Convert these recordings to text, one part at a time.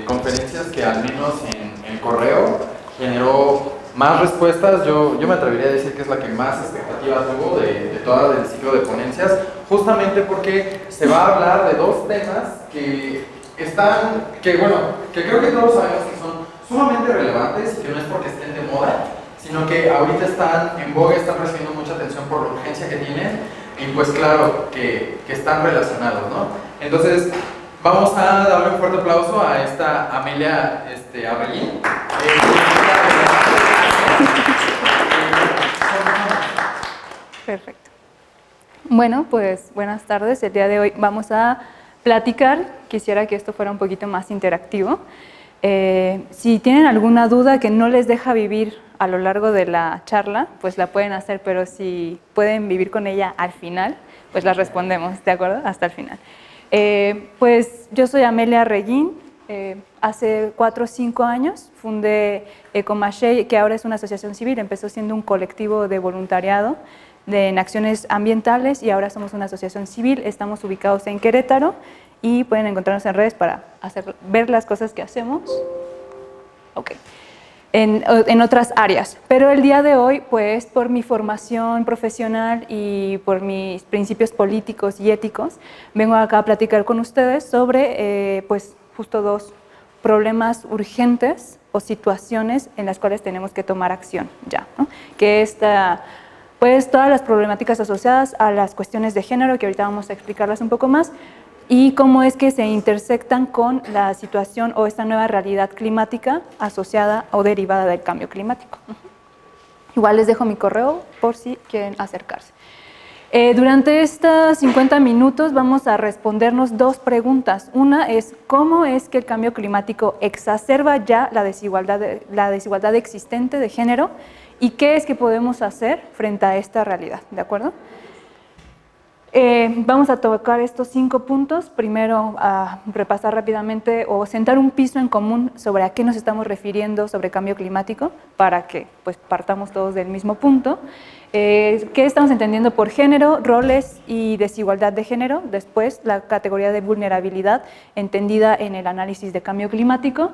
conferencias que al menos en correo generó más respuestas. Yo me atrevería a decir que es la que más expectativa tuvo de todo el ciclo de ponencias, justamente porque se va a hablar de dos temas que creo que todos sabemos que son sumamente relevantes y que no es porque estén de moda, sino que ahorita están en boga, están recibiendo mucha atención por la urgencia que tienen y pues claro que están relacionados, ¿no? Entonces vamos a darle un fuerte aplauso a esta Amelia Arreguín. Perfecto. Bueno, pues buenas tardes. El día de hoy vamos a platicar. Quisiera que esto fuera un poquito más interactivo. Si tienen alguna duda que no les deja vivir a lo largo de la charla, pues la pueden hacer, pero si pueden vivir con ella al final, pues las respondemos, ¿de acuerdo? Hasta el final. Pues yo soy Amelia Arreguín. Hace 4 o 5 años fundé Ecomaché, que ahora es una asociación civil. Empezó siendo un colectivo de voluntariado en acciones ambientales y ahora somos una asociación civil. Estamos ubicados en Querétaro y pueden encontrarnos en redes para ver las cosas que hacemos. Okay. En otras áreas, pero el día de hoy, pues por mi formación profesional y por mis principios políticos y éticos, vengo acá a platicar con ustedes sobre pues justo dos problemas urgentes o situaciones en las cuales tenemos que tomar acción ya, ¿no? Que pues todas las problemáticas asociadas a las cuestiones de género, que ahorita vamos a explicarlas un poco más, y cómo es que se intersectan con la situación o esta nueva realidad climática asociada o derivada del cambio climático. Igual les dejo mi correo por si quieren acercarse. Durante estos 50 minutos vamos a respondernos dos preguntas. Una es, ¿cómo es que el cambio climático exacerba ya la desigualdad existente de género? ¿Y qué es que podemos hacer frente a esta realidad? ¿De acuerdo? Vamos a tocar estos 5 puntos. Primero, a repasar rápidamente o sentar un piso en común sobre a qué nos estamos refiriendo sobre cambio climático para que pues, partamos todos del mismo punto. ¿Qué estamos entendiendo por género, roles y desigualdad de género? Después, la categoría de vulnerabilidad entendida en el análisis de cambio climático.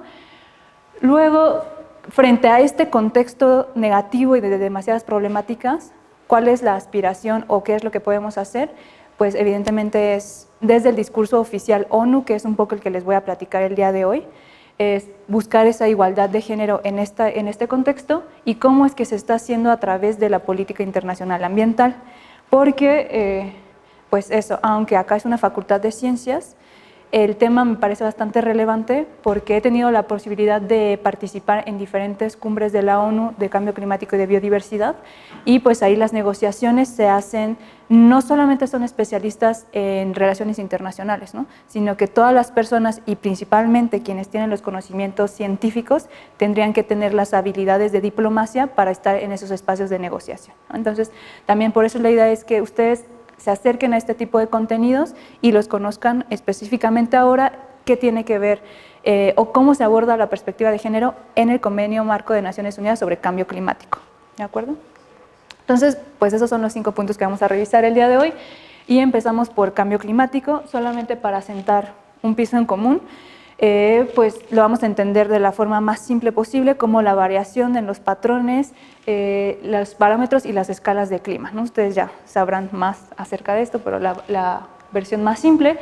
Luego, frente a este contexto negativo y de demasiadas problemáticas, ¿cuál es la aspiración o qué es lo que podemos hacer? Pues evidentemente es desde el discurso oficial ONU, que es un poco el que les voy a platicar el día de hoy, es buscar esa igualdad de género en este contexto y cómo es que se está haciendo a través de la política internacional ambiental. Porque, pues eso, aunque acá es una facultad de ciencias, el tema me parece bastante relevante porque he tenido la posibilidad de participar en diferentes cumbres de la ONU de cambio climático y de biodiversidad y pues ahí las negociaciones se hacen, no solamente son especialistas en relaciones internacionales, ¿no? Sino que todas las personas y principalmente quienes tienen los conocimientos científicos tendrían que tener las habilidades de diplomacia para estar en esos espacios de negociación, ¿no? Entonces, también por eso la idea es que ustedes se acerquen a este tipo de contenidos y los conozcan específicamente ahora qué tiene que ver o cómo se aborda la perspectiva de género en el Convenio Marco de Naciones Unidas sobre Cambio Climático. ¿De acuerdo? Entonces, pues esos son los 5 puntos que vamos a revisar el día de hoy y empezamos por cambio climático, solamente para sentar un piso en común. Pues lo vamos a entender de la forma más simple posible, como la variación en los patrones, los parámetros y las escalas de clima, ¿no? Ustedes ya sabrán más acerca de esto, pero la versión más simple.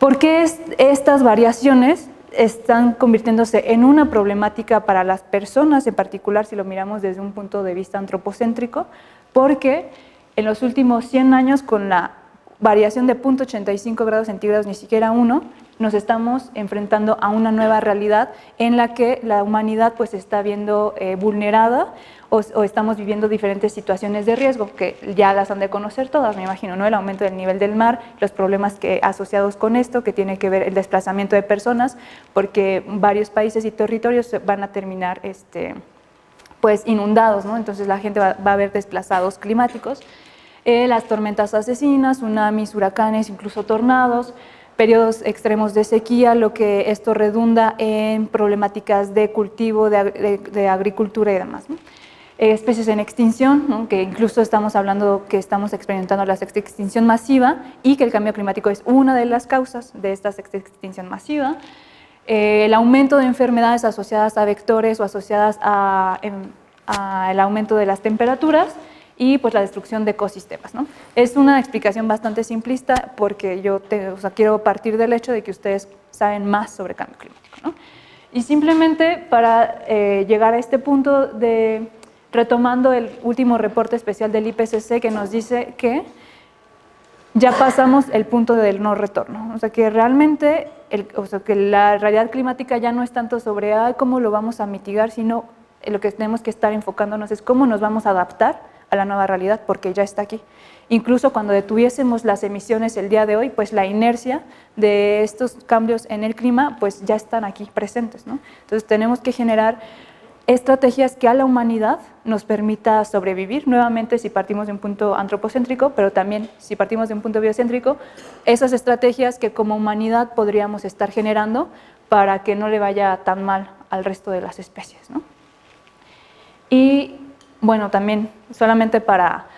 ¿Por qué estas variaciones están convirtiéndose en una problemática para las personas, en particular si lo miramos desde un punto de vista antropocéntrico? Porque en los últimos 100 años, con la variación de 0.85 grados centígrados, ni siquiera 1, nos estamos enfrentando a una nueva realidad en la que la humanidad pues está viendo vulnerada o estamos viviendo diferentes situaciones de riesgo, que ya las han de conocer todas, me imagino, ¿no? El aumento del nivel del mar, los problemas asociados con esto, que tiene que ver el desplazamiento de personas, porque varios países y territorios van a terminar pues inundados, ¿no? Entonces la gente va a ver desplazados climáticos, las tormentas asesinas, tsunamis, huracanes, incluso tornados, periodos extremos de sequía, lo que esto redunda en problemáticas de cultivo, de agricultura y demás, ¿no? Especies en extinción, ¿no? Que incluso estamos hablando que estamos experimentando la sexta extinción masiva y que el cambio climático es una de las causas de esta sexta extinción masiva. el aumento de enfermedades asociadas a vectores o asociadas al aumento de las temperaturas y pues la destrucción de ecosistemas, ¿no? Es una explicación bastante simplista porque yo quiero partir del hecho de que ustedes saben más sobre cambio climático, ¿no? Y simplemente para llegar a este punto retomando el último reporte especial del IPCC que nos dice que ya pasamos el punto del no retorno, o sea que realmente que la realidad climática ya no es tanto sobre cómo lo vamos a mitigar, sino lo que tenemos que estar enfocándonos es cómo nos vamos a adaptar a la nueva realidad, porque ya está aquí. Incluso cuando detuviésemos las emisiones el día de hoy, pues la inercia de estos cambios en el clima pues ya están aquí presentes, ¿no? Entonces tenemos que generar estrategias que a la humanidad nos permita sobrevivir, nuevamente si partimos de un punto antropocéntrico, pero también si partimos de un punto biocéntrico, esas estrategias que como humanidad podríamos estar generando para que no le vaya tan mal al resto de las especies, ¿no? Y bueno, también solamente para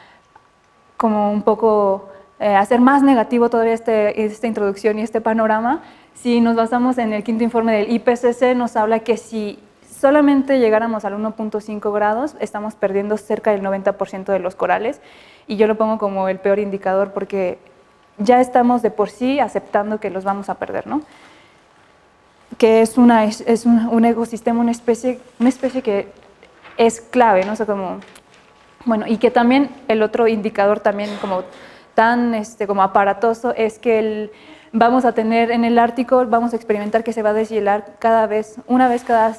como un poco hacer más negativo todavía esta introducción y este panorama, si nos basamos en el quinto informe del IPCC, nos habla que si solamente llegáramos al 1.5 grados, estamos perdiendo cerca del 90% de los corales, y yo lo pongo como el peor indicador porque ya estamos de por sí aceptando que los vamos a perder, ¿no? Que es un ecosistema, una especie que es clave, ¿no? O sea, bueno, y que también el otro indicador también como tan como aparatoso es que vamos a tener en el Ártico, vamos a experimentar que se va a deshielar una vez cada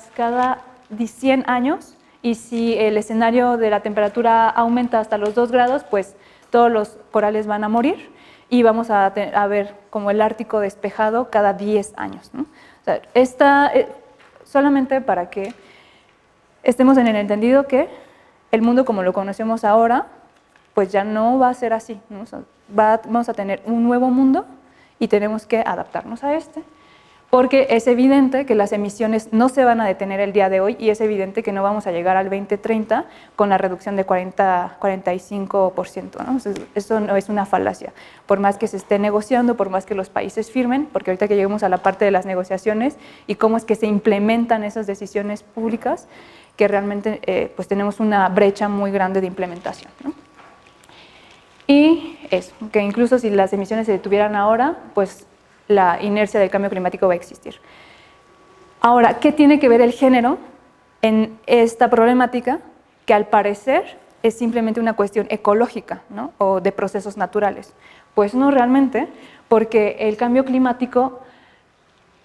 100 años, y si el escenario de la temperatura aumenta hasta los 2 grados, pues todos los corales van a morir y vamos a ver como el Ártico despejado cada 10 años, ¿no? O sea, solamente para que estemos en el entendido que el mundo como lo conocemos ahora, pues ya no va a ser así, ¿no? O sea, vamos a tener un nuevo mundo y tenemos que adaptarnos a porque es evidente que las emisiones no se van a detener el día de hoy y es evidente que no vamos a llegar al 2030 con la reducción de 40-45%, ¿no? Eso no es una falacia, por más que se esté negociando, por más que los países firmen, porque ahorita que lleguemos a la parte de las negociaciones y cómo es que se implementan esas decisiones públicas, que realmente pues tenemos una brecha muy grande de implementación, ¿no? Y eso, que incluso si las emisiones se detuvieran ahora, pues la inercia del cambio climático va a existir. Ahora, ¿qué tiene que ver el género en esta problemática? Que al parecer es simplemente una cuestión ecológica, ¿no? O de procesos naturales. Pues no realmente, porque el cambio climático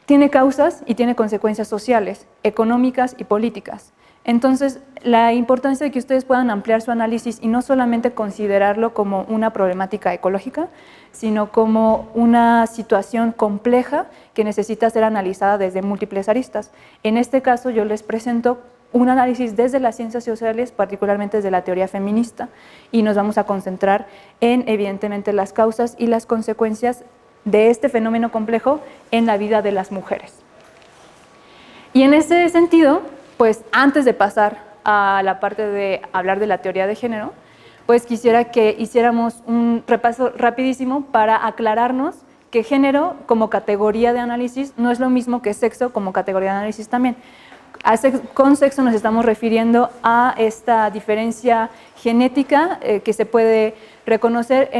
tiene causas y tiene consecuencias sociales, económicas y políticas. Entonces, la importancia de que ustedes puedan ampliar su análisis y no solamente considerarlo como una problemática ecológica, sino como una situación compleja que necesita ser analizada desde múltiples aristas. En este caso, yo les presento un análisis desde las ciencias sociales, particularmente desde la teoría feminista, y nos vamos a concentrar en, evidentemente, las causas y las consecuencias de este fenómeno complejo en la vida de las mujeres. Y en ese sentido, pues antes de pasar a la parte de hablar de la teoría de género, pues quisiera que hiciéramos un repaso rapidísimo para aclararnos que género como categoría de análisis no es lo mismo que sexo como categoría de análisis también. Con sexo nos estamos refiriendo a esta diferencia genética que se puede reconocer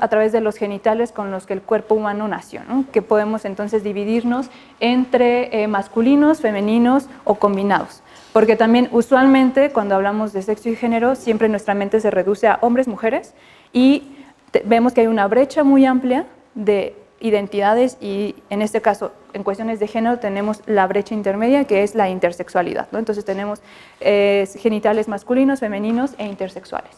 a través de los genitales con los que el cuerpo humano nació, ¿no? Que podemos entonces dividirnos entre masculinos, femeninos o combinados. Porque también usualmente cuando hablamos de sexo y género siempre nuestra mente se reduce a hombres, mujeres, y vemos que hay una brecha muy amplia de identidades y en este caso en cuestiones de género tenemos la brecha intermedia que es la intersexualidad, ¿no? Entonces tenemos genitales masculinos, femeninos e intersexuales.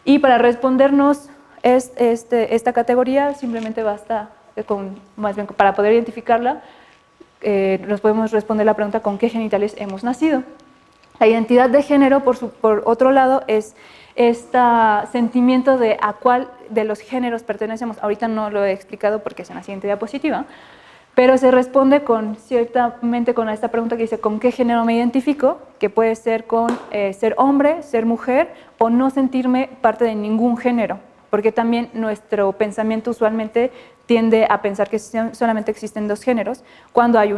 Y para respondernos esta categoría simplemente basta, más bien para poder identificarla, nos podemos responder la pregunta ¿con qué genitales hemos nacido? La identidad de género, por otro lado, es este sentimiento de a cuál de los géneros pertenecemos. Ahorita no lo he explicado porque es en la siguiente diapositiva, pero se responde ciertamente con esta pregunta que dice ¿con qué género me identifico? Que puede ser con ser hombre, ser mujer o no sentirme parte de ningún género, porque también nuestro pensamiento usualmente tiende a pensar que solamente existen dos géneros, cuando hay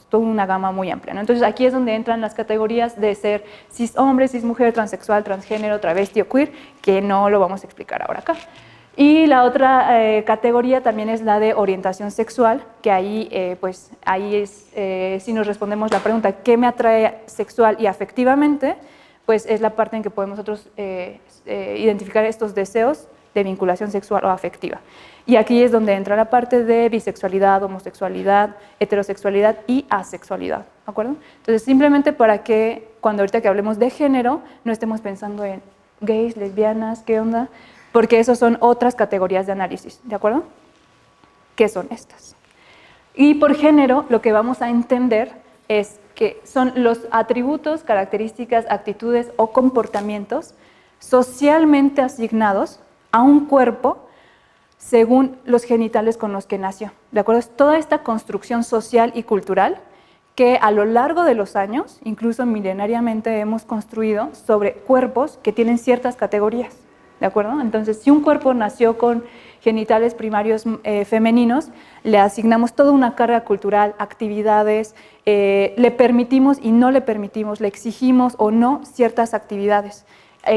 toda una gama muy amplia, ¿no? Entonces aquí es donde entran las categorías de ser cis hombre, cis mujer, transexual, transgénero, travesti o queer, que no lo vamos a explicar ahora acá. Y la otra categoría también es la de orientación sexual, que ahí, si nos respondemos la pregunta ¿qué me atrae sexual y afectivamente? Pues es la parte en que podemos nosotros identificar estos deseos de vinculación sexual o afectiva. Y aquí es donde entra la parte de bisexualidad, homosexualidad, heterosexualidad y asexualidad, ¿de acuerdo? Entonces, simplemente para que cuando ahorita que hablemos de género, no estemos pensando en gays, lesbianas, ¿qué onda? Porque esas son otras categorías de análisis, ¿de acuerdo? ¿Qué son estas? Y por género, lo que vamos a entender es que son los atributos, características, actitudes o comportamientos socialmente asignados a un cuerpo según los genitales con los que nació, ¿de acuerdo? Es toda esta construcción social y cultural que a lo largo de los años, incluso milenariamente, hemos construido sobre cuerpos que tienen ciertas categorías, ¿de acuerdo? Entonces, si un cuerpo nació con genitales primarios femeninos, le asignamos toda una carga cultural, actividades, le permitimos y no le permitimos, le exigimos o no ciertas actividades.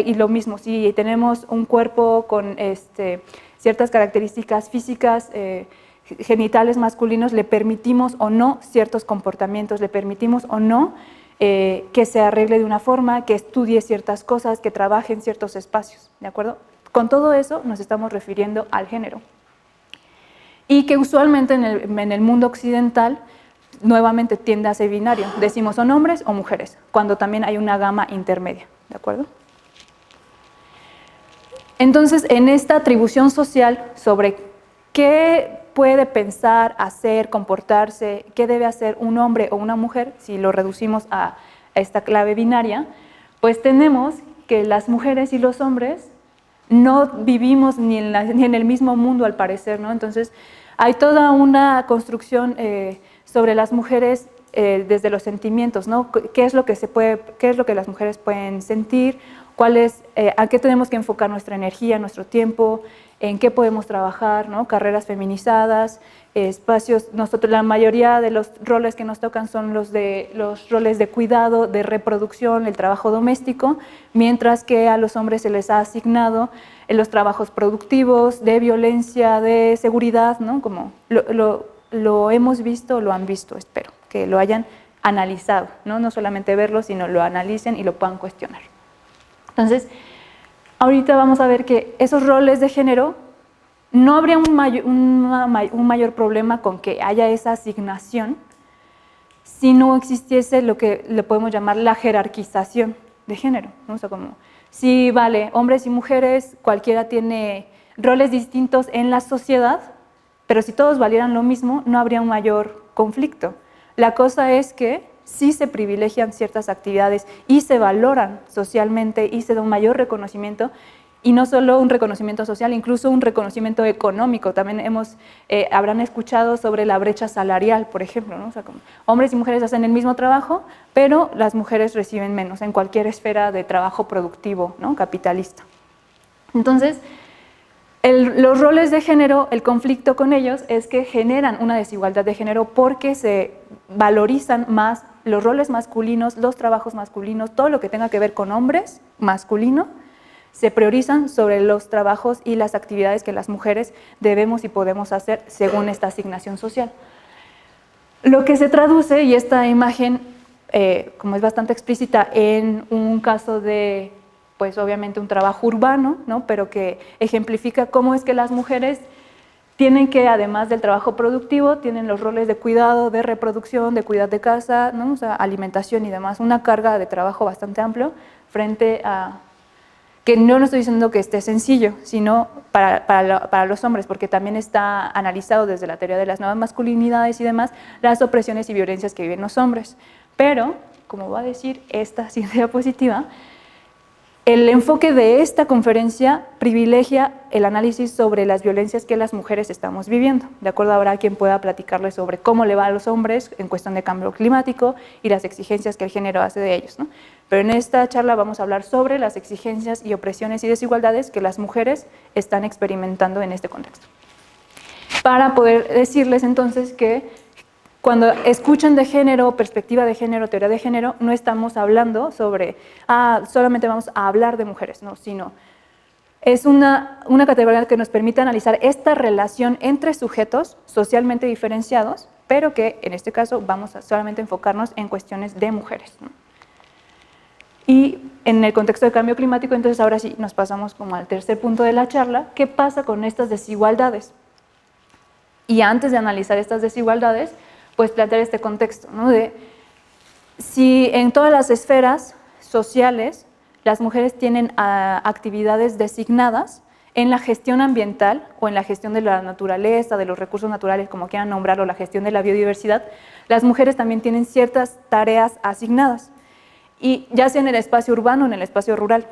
Y lo mismo, si tenemos un cuerpo con ciertas características físicas, genitales masculinos, le permitimos o no ciertos comportamientos, le permitimos o no que se arregle de una forma, que estudie ciertas cosas, que trabaje en ciertos espacios, ¿de acuerdo? Con todo eso nos estamos refiriendo al género. Y que usualmente en el mundo occidental nuevamente tiende a ser binario. Decimos son hombres o mujeres, cuando también hay una gama intermedia, ¿de acuerdo? Entonces, en esta atribución social sobre qué puede pensar, hacer, comportarse, qué debe hacer un hombre o una mujer, si lo reducimos a esta clave binaria, pues tenemos que las mujeres y los hombres no vivimos ni en el mismo mundo al parecer, ¿no? Entonces, hay toda una construcción sobre las mujeres desde los sentimientos, ¿no? ¿Qué es lo que las mujeres pueden sentir? ¿A qué tenemos que enfocar nuestra energía, nuestro tiempo? ¿En qué podemos trabajar? ¿No? Carreras feminizadas, espacios. La mayoría de los roles que nos tocan son los roles de cuidado, de reproducción, el trabajo doméstico, mientras que a los hombres se les ha asignado los trabajos productivos, de violencia, de seguridad, ¿no? Como lo hemos visto, lo han visto, espero, que lo hayan analizado, ¿no? No solamente verlo, sino lo analicen y lo puedan cuestionar. Entonces, ahorita vamos a ver que esos roles de género, no habría un mayor problema con que haya esa asignación si no existiese lo que le podemos llamar la jerarquización de género, ¿no? O sea, como, si vale, hombres y mujeres, cualquiera tiene roles distintos en la sociedad, pero si todos valieran lo mismo, no habría un mayor conflicto. La cosa es que sí se privilegian ciertas actividades y se valoran socialmente y se da un mayor reconocimiento, y no solo un reconocimiento social, incluso un reconocimiento económico. También habrán escuchado sobre la brecha salarial, por ejemplo, ¿no? O sea, como hombres y mujeres hacen el mismo trabajo, pero las mujeres reciben menos en cualquier esfera de trabajo productivo, ¿no? Capitalista. Entonces, los roles de género, el conflicto con ellos es que generan una desigualdad de género porque se valorizan más los roles masculinos, los trabajos masculinos, todo lo que tenga que ver con hombres, masculino, se priorizan sobre los trabajos y las actividades que las mujeres debemos y podemos hacer según esta asignación social. Lo que se traduce, y esta imagen, como es bastante explícita, en un caso de, pues obviamente un trabajo urbano, ¿no? Pero que ejemplifica cómo es que las mujeres tienen que, además del trabajo productivo, tienen los roles de cuidado, de reproducción, de cuidado de casa, ¿no? O sea, alimentación y demás, una carga de trabajo bastante amplio frente a, que no estoy diciendo que esté sencillo, sino para los hombres, porque también está analizado desde la teoría de las nuevas masculinidades y demás, las opresiones y violencias que viven los hombres. Pero, como va a decir esta diapositiva, el enfoque de esta conferencia privilegia el análisis sobre las violencias que las mujeres estamos viviendo. De acuerdo, habrá quien pueda platicarles sobre cómo le va a los hombres en cuestión de cambio climático y las exigencias que el género hace de ellos, ¿no? Pero en esta charla vamos a hablar sobre las exigencias y opresiones y desigualdades que las mujeres están experimentando en este contexto. para poder decirles entonces que cuando escuchan de género, perspectiva de género, teoría de género, no estamos hablando sobre, solamente vamos a hablar de mujeres, no, sino es una categoría que nos permite analizar esta relación entre sujetos socialmente diferenciados, pero que en este caso vamos a solamente enfocarnos en cuestiones de mujeres, ¿no? Y en el contexto del cambio climático, entonces ahora sí nos pasamos como al tercer punto de la charla, ¿qué pasa con estas desigualdades? Y antes de analizar estas desigualdades, pues plantear este contexto, ¿no? De si en todas las esferas sociales las mujeres tienen actividades designadas en la gestión ambiental o en la gestión de la naturaleza, de los recursos naturales, como quieran nombrarlo, la gestión de la biodiversidad, las mujeres también tienen ciertas tareas asignadas, y ya sea en el espacio urbano o en el espacio rural,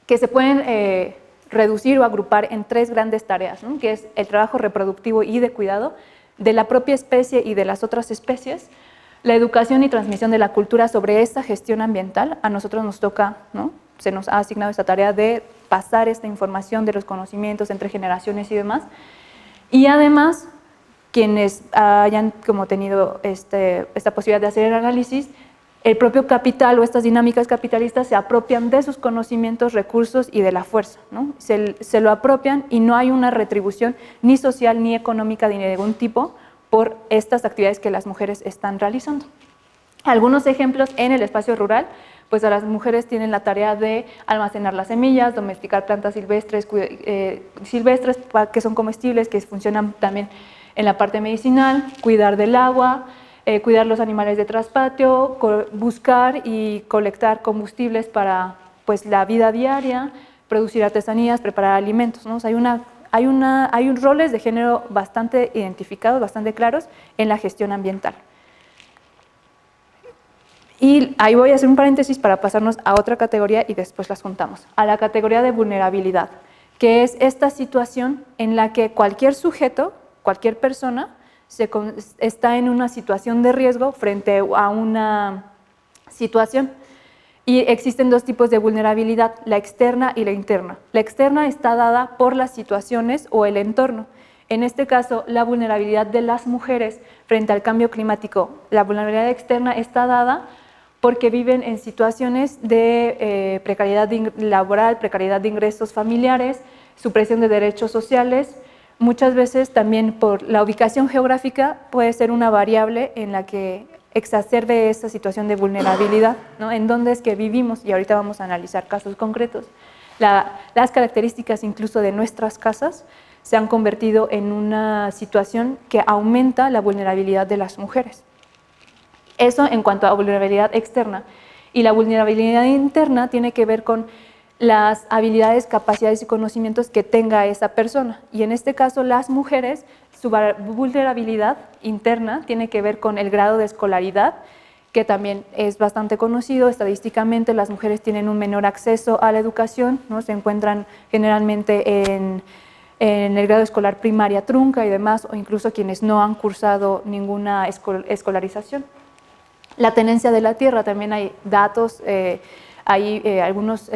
que se pueden reducir o agrupar en tres grandes tareas, ¿no? Que es el trabajo reproductivo y de cuidado de la propia especie y de las otras especies, la educación y transmisión de la cultura sobre esta gestión ambiental. A nosotros nos toca, ¿no? Se nos ha asignado esta tarea de pasar esta información de los conocimientos entre generaciones y demás. Y además, quienes hayan como tenido esta posibilidad de hacer el análisis, el propio capital o estas dinámicas capitalistas se apropian de sus conocimientos, recursos y de la fuerza, ¿no? Se lo apropian y no hay una retribución ni social ni económica ni de ningún tipo por estas actividades que las mujeres están realizando. Algunos ejemplos en el espacio rural, pues a las mujeres tienen la tarea de almacenar las semillas, domesticar plantas silvestres, que son comestibles, que funcionan también en la parte medicinal, cuidar del agua, cuidar los animales de traspatio, buscar y colectar combustibles para pues, la vida diaria, producir artesanías, preparar alimentos, ¿no? O sea, hay roles de género bastante identificados, bastante claros en la gestión ambiental. Y ahí voy a hacer un paréntesis para pasarnos a otra categoría y después las juntamos. A la categoría de vulnerabilidad, que es esta situación en la que cualquier sujeto, cualquier persona, está en una situación de riesgo frente a una situación. Y existen dos tipos de vulnerabilidad, la externa y la interna. La externa está dada por las situaciones o el entorno. En este caso, la vulnerabilidad de las mujeres frente al cambio climático. La vulnerabilidad externa está dada porque viven en situaciones de precariedad laboral, precariedad de ingresos familiares, supresión de derechos sociales. Muchas veces también por la ubicación geográfica puede ser una variable en la que exacerbe esta situación de vulnerabilidad, ¿no? En dónde es que vivimos, y ahorita vamos a analizar casos concretos. Las características incluso de nuestras casas se han convertido en una situación que aumenta la vulnerabilidad de las mujeres. Eso en cuanto a vulnerabilidad externa. Y la vulnerabilidad interna tiene que ver con las habilidades, capacidades y conocimientos que tenga esa persona. Y en este caso, las mujeres, su vulnerabilidad interna tiene que ver con el grado de escolaridad, que también es bastante conocido. Estadísticamente, las mujeres tienen un menor acceso a la educación, ¿no? Se encuentran generalmente en el grado escolar primaria trunca y demás, o incluso quienes no han cursado ninguna escolarización. La tenencia de la tierra, también hay datos, hay algunos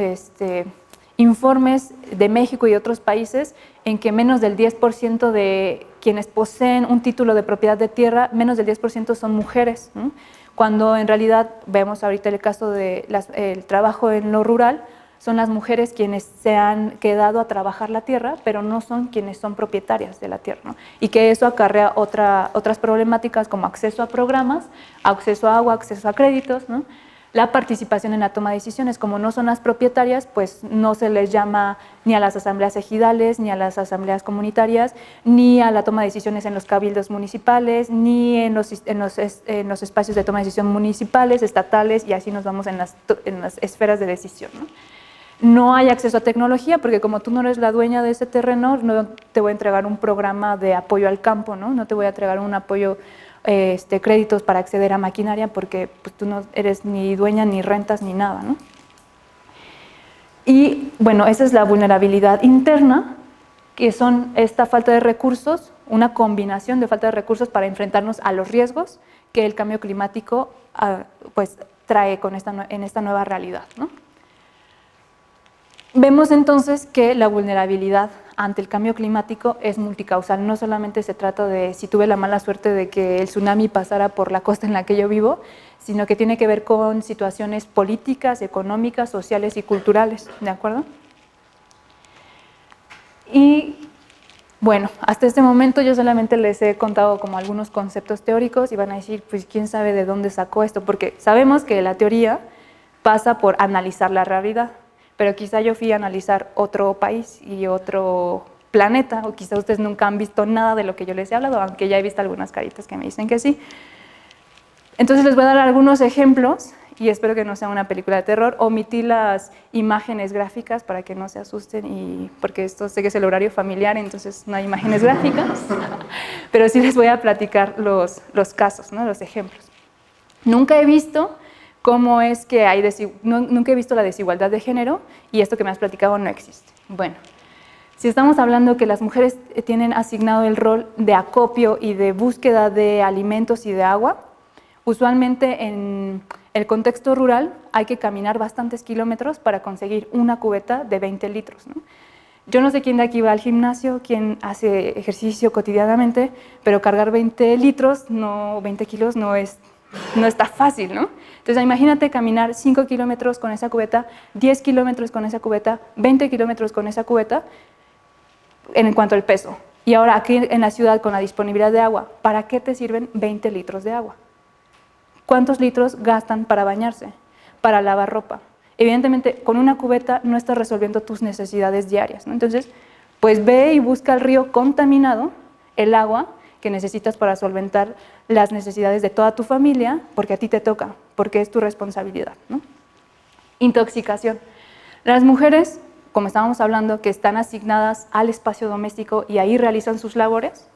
informes de México y otros países en que menos del 10% de quienes poseen un título de propiedad de tierra, menos del 10% son mujeres, ¿no? Cuando en realidad vemos ahorita el caso del trabajo en lo rural, son las mujeres quienes se han quedado a trabajar la tierra, pero no son quienes son propietarias de la tierra, ¿no? Y que eso acarrea otras problemáticas como acceso a programas, acceso a agua, acceso a créditos, ¿no? La participación en la toma de decisiones, como no son las propietarias, pues no se les llama ni a las asambleas ejidales, ni a las asambleas comunitarias, ni a la toma de decisiones en los cabildos municipales, ni en los espacios de toma de decisión municipales, estatales, y así nos vamos en las esferas de decisión, ¿no? No hay acceso a tecnología porque como tú no eres la dueña de ese terreno, no te voy a entregar un programa de apoyo al campo, ¿no? No te voy a entregar un apoyo, créditos para acceder a maquinaria porque pues, tú no eres ni dueña, ni rentas, ni nada, ¿no? Y bueno, esa es la vulnerabilidad interna, que son esta falta de recursos, una combinación de falta de recursos para enfrentarnos a los riesgos que el cambio climático pues, trae en esta nueva realidad, ¿no? Vemos entonces que la vulnerabilidad ante el cambio climático es multicausal. No solamente se trata de si tuve la mala suerte de que el tsunami pasara por la costa en la que yo vivo, sino que tiene que ver con situaciones políticas, económicas, sociales y culturales, ¿de acuerdo? Y bueno, hasta este momento yo solamente les he contado como algunos conceptos teóricos y van a decir, pues quién sabe de dónde sacó esto, porque sabemos que la teoría pasa por analizar la realidad, pero quizá yo fui a analizar otro país y otro planeta, o quizá ustedes nunca han visto nada de lo que yo les he hablado, aunque ya he visto algunas caritas que me dicen que sí. Entonces les voy a dar algunos ejemplos y espero que no sea una película de terror. Omití las imágenes gráficas para que no se asusten, porque esto sé que es el horario familiar, entonces no hay imágenes gráficas, pero sí les voy a platicar los casos, ¿no? Los ejemplos. Nunca he visto cómo es que nunca he visto la desigualdad de género y esto que me has platicado no existe. Bueno, si estamos hablando que las mujeres tienen asignado el rol de acopio y de búsqueda de alimentos y de agua, usualmente en el contexto rural hay que caminar bastantes kilómetros para conseguir una cubeta de 20 litros, ¿no? Yo no sé quién de aquí va al gimnasio, quién hace ejercicio cotidianamente, pero cargar 20 litros, 20 kilos no está fácil, ¿no? Entonces imagínate caminar 5 kilómetros con esa cubeta, 10 kilómetros con esa cubeta, 20 kilómetros con esa cubeta, en cuanto al peso. Y ahora aquí en la ciudad con la disponibilidad de agua, ¿para qué te sirven 20 litros de agua? ¿Cuántos litros gastan para bañarse, para lavar ropa? Evidentemente, con una cubeta no estás resolviendo tus necesidades diarias, ¿no? Entonces, pues ve y busca el río contaminado, el agua que necesitas para solventar las necesidades de toda tu familia, porque a ti te toca, porque es tu responsabilidad, ¿no? Intoxicación. Las mujeres, como estábamos hablando, que están asignadas al espacio doméstico y ahí realizan sus labores,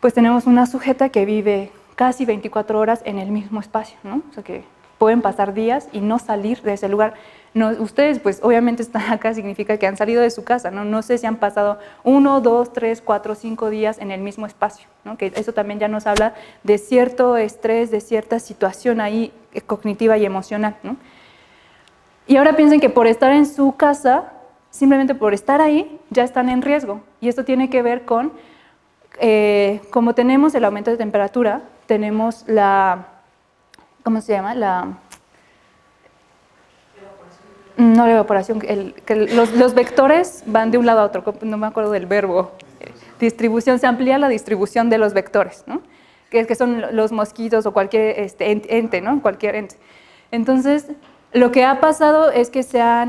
pues tenemos una sujeta que vive casi 24 horas en el mismo espacio, ¿no? O sea que pueden pasar días y no salir de ese lugar. No, ustedes, pues obviamente están acá, significa que han salido de su casa, ¿no? No sé si han pasado 1, 2, 3, 4, 5 días en el mismo espacio, ¿no? Que eso también ya nos habla de cierto estrés, de cierta situación ahí cognitiva y emocional, ¿no? Y ahora piensen que por estar en su casa, simplemente por estar ahí, ya están en riesgo. Y esto tiene que ver con, como tenemos el aumento de temperatura, tenemos ¿cómo se llama? No la evaporación, los vectores van de un lado a otro, no me acuerdo del verbo. Distribución, se amplía la distribución de los vectores, ¿no? Que son los mosquitos o cualquier ente, ¿no? Cualquier ente. Entonces, lo que ha pasado es que se ha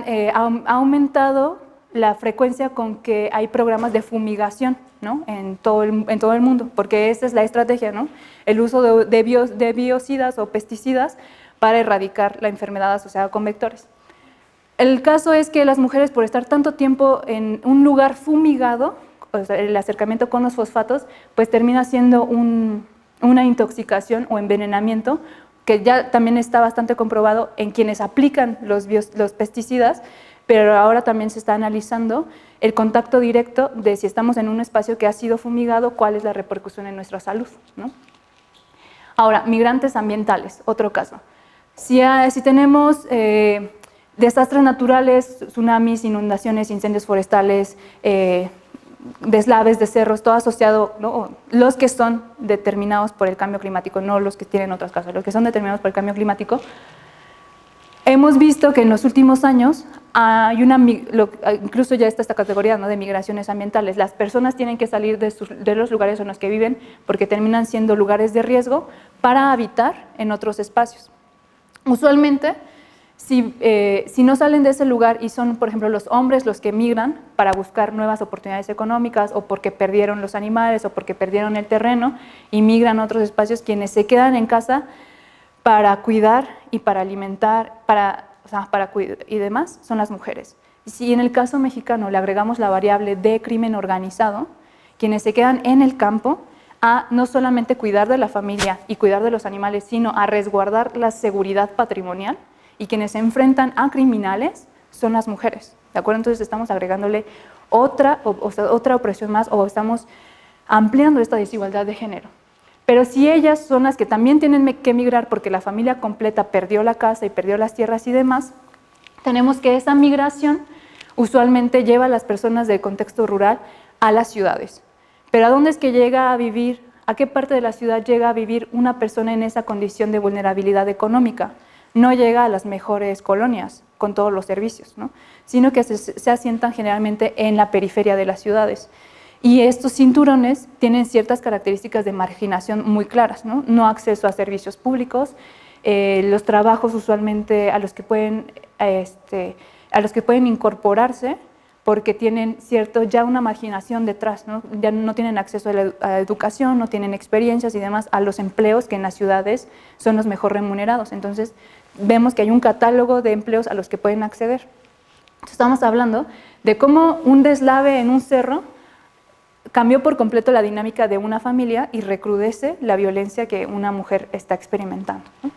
aumentado la frecuencia con que hay programas de fumigación, ¿no? en todo el mundo, porque esa es la estrategia, ¿no? El uso de biocidas o pesticidas para erradicar la enfermedad asociada con vectores. El caso es que las mujeres, por estar tanto tiempo en un lugar fumigado, o sea, el acercamiento con los fosfatos, pues termina siendo una intoxicación o envenenamiento, que ya también está bastante comprobado en quienes aplican los pesticidas, pero ahora también se está analizando el contacto directo de si estamos en un espacio que ha sido fumigado, cuál es la repercusión en nuestra salud, ¿no? Ahora, migrantes ambientales, otro caso. Si tenemos desastres naturales, tsunamis, inundaciones, incendios forestales, deslaves de cerros, todo asociado, ¿no? Los que son determinados por el cambio climático, no los que tienen otras causas, los que son determinados por el cambio climático, hemos visto que en los últimos años hay incluso ya está esta categoría, ¿no? de migraciones ambientales. Las personas tienen que salir de los lugares en los que viven porque terminan siendo lugares de riesgo para habitar en otros espacios. Usualmente, si no salen de ese lugar y son, por ejemplo, los hombres los que migran para buscar nuevas oportunidades económicas o porque perdieron los animales o porque perdieron el terreno y migran a otros espacios, quienes se quedan en casa para cuidar y para alimentar, y demás, son las mujeres. Si en el caso mexicano le agregamos la variable de crimen organizado, quienes se quedan en el campo a no solamente cuidar de la familia y cuidar de los animales, sino a resguardar la seguridad patrimonial, y quienes se enfrentan a criminales son las mujeres, ¿de acuerdo? Entonces estamos agregándole otra opresión más, o estamos ampliando esta desigualdad de género. Pero si ellas son las que también tienen que emigrar porque la familia completa perdió la casa y perdió las tierras y demás, tenemos que esa migración usualmente lleva a las personas del contexto rural a las ciudades. Pero ¿a dónde es que llega a vivir? ¿A qué parte de la ciudad llega a vivir una persona en esa condición de vulnerabilidad económica? No llega a las mejores colonias con todos los servicios, ¿no? Sino que se asientan generalmente en la periferia de las ciudades. Y estos cinturones tienen ciertas características de marginación muy claras, ¿no? No acceso a servicios públicos, los trabajos usualmente a los que pueden incorporarse porque tienen ya una marginación detrás, ¿no? Ya no tienen acceso a la educación, no tienen experiencias y demás a los empleos que en las ciudades son los mejor remunerados. Entonces vemos que hay un catálogo de empleos a los que pueden acceder. Entonces, estamos hablando de cómo un deslave en un cerro cambió por completo la dinámica de una familia y recrudece la violencia que una mujer está experimentando, ¿no?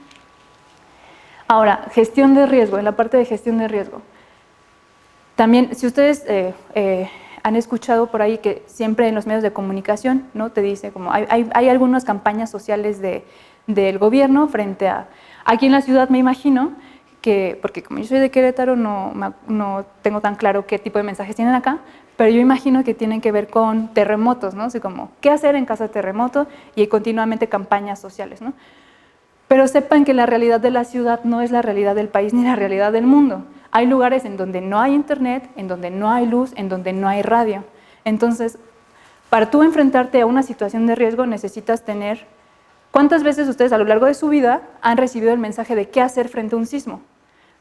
Ahora, gestión de riesgo, en la parte de gestión de riesgo. También, si ustedes han escuchado por ahí que siempre en los medios de comunicación, ¿no? Te dice como hay algunas campañas sociales del gobierno frente a... Aquí en la ciudad me imagino que, porque como yo soy de Querétaro, no tengo tan claro qué tipo de mensajes tienen acá, pero yo imagino que tienen que ver con terremotos, ¿no? Así como, ¿qué hacer en caso de terremoto? Y hay continuamente campañas sociales, ¿no? Pero sepan que la realidad de la ciudad no es la realidad del país ni la realidad del mundo. Hay lugares en donde no hay internet, en donde no hay luz, en donde no hay radio. Entonces, para tú enfrentarte a una situación de riesgo necesitas tener... ¿Cuántas veces ustedes a lo largo de su vida han recibido el mensaje de qué hacer frente a un sismo?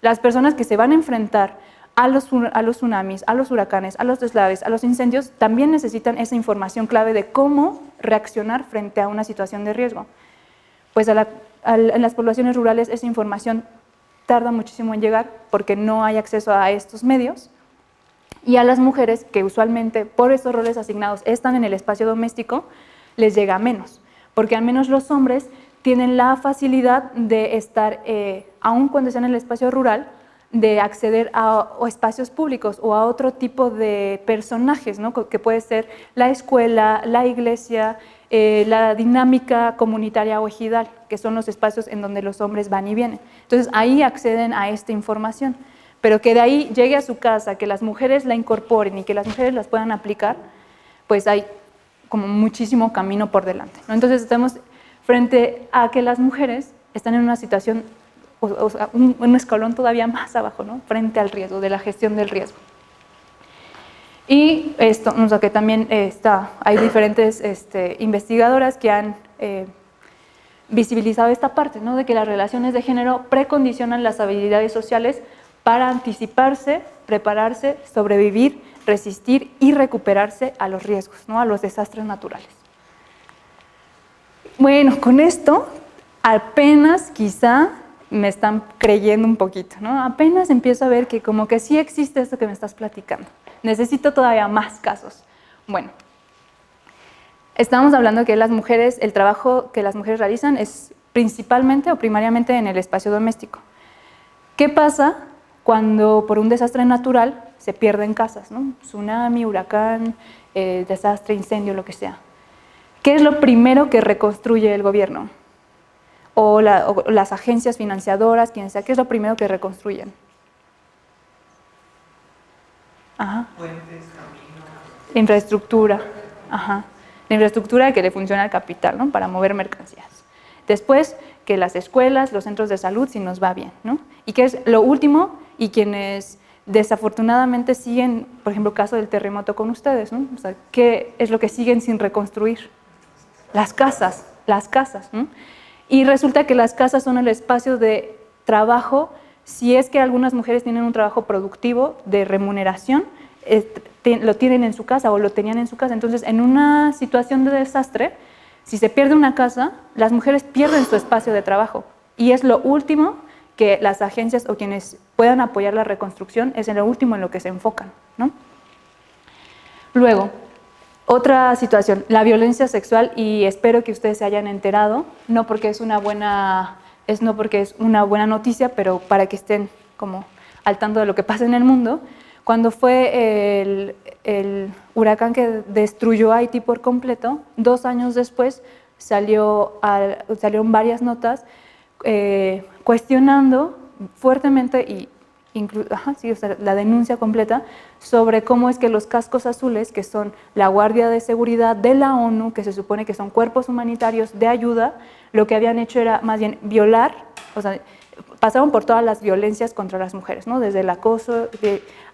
Las personas que se van a enfrentar a los tsunamis, a los huracanes, a los deslaves, a los incendios, también necesitan esa información clave de cómo reaccionar frente a una situación de riesgo. Pues en las poblaciones rurales esa información tarda muchísimo en llegar porque no hay acceso a estos medios, y a las mujeres que usualmente por estos roles asignados están en el espacio doméstico, les llega menos, porque al menos los hombres tienen la facilidad de estar, aun cuando están en el espacio rural, de acceder a espacios públicos o a otro tipo de personajes, ¿no? Que puede ser la escuela, la iglesia, la dinámica comunitaria o ejidal, que son los espacios en donde los hombres van y vienen. Entonces ahí acceden a esta información, pero que de ahí llegue a su casa, que las mujeres la incorporen y que las mujeres las puedan aplicar, pues hay como muchísimo camino por delante, ¿no? Entonces estamos frente a que las mujeres están en una situación, o sea, un escalón todavía más abajo, ¿no? Frente al riesgo, de la gestión del riesgo. Y esto, o sea, que también hay diferentes investigadoras que han visibilizado esta parte, ¿no? De que las relaciones de género precondicionan las habilidades sociales para anticiparse, prepararse, sobrevivir, resistir y recuperarse a los riesgos, ¿no? A los desastres naturales. Bueno, con esto apenas quizá me están creyendo un poquito, ¿no? Apenas empiezo a ver que como que sí existe esto que me estás platicando. Necesito todavía más casos. Bueno, estamos hablando que las mujeres, el trabajo que las mujeres realizan es principalmente o primariamente en el espacio doméstico. ¿Qué pasa cuando por un desastre natural se pierden casas, ¿no? Tsunami, huracán, desastre, incendio, lo que sea? ¿Qué es lo primero que reconstruye el gobierno? O las agencias financiadoras, quien sea, ¿qué es lo primero que reconstruyen? Ajá. Puentes, caminos. La infraestructura. Ajá. La infraestructura que le funciona al capital, ¿no? Para mover mercancías. Después, que las escuelas, los centros de salud, si nos va bien, ¿no? Y que es lo último, y quienes desafortunadamente siguen, por ejemplo, caso del terremoto con ustedes, ¿no? O sea, ¿qué es lo que siguen sin reconstruir? Las casas, ¿no? Y resulta que las casas son el espacio de trabajo, si es que algunas mujeres tienen un trabajo productivo de remuneración, lo tienen en su casa o lo tenían en su casa. Entonces, en una situación de desastre, si se pierde una casa, las mujeres pierden su espacio de trabajo. Y es lo último que las agencias o quienes puedan apoyar la reconstrucción, es en lo último en lo que se enfocan, ¿no? Luego, otra situación, la violencia sexual, y espero que ustedes se hayan enterado, no porque es una buena noticia, pero para que estén como al tanto de lo que pasa en el mundo. Cuando fue el huracán que destruyó Haití por completo, 2 años después salieron varias notas cuestionando fuertemente y o sea, la denuncia completa sobre cómo es que los cascos azules, que son la Guardia de Seguridad de la ONU, que se supone que son cuerpos humanitarios de ayuda, lo que habían hecho era más bien violar, o sea, pasaron por todas las violencias contra las mujeres, ¿no? Desde el acoso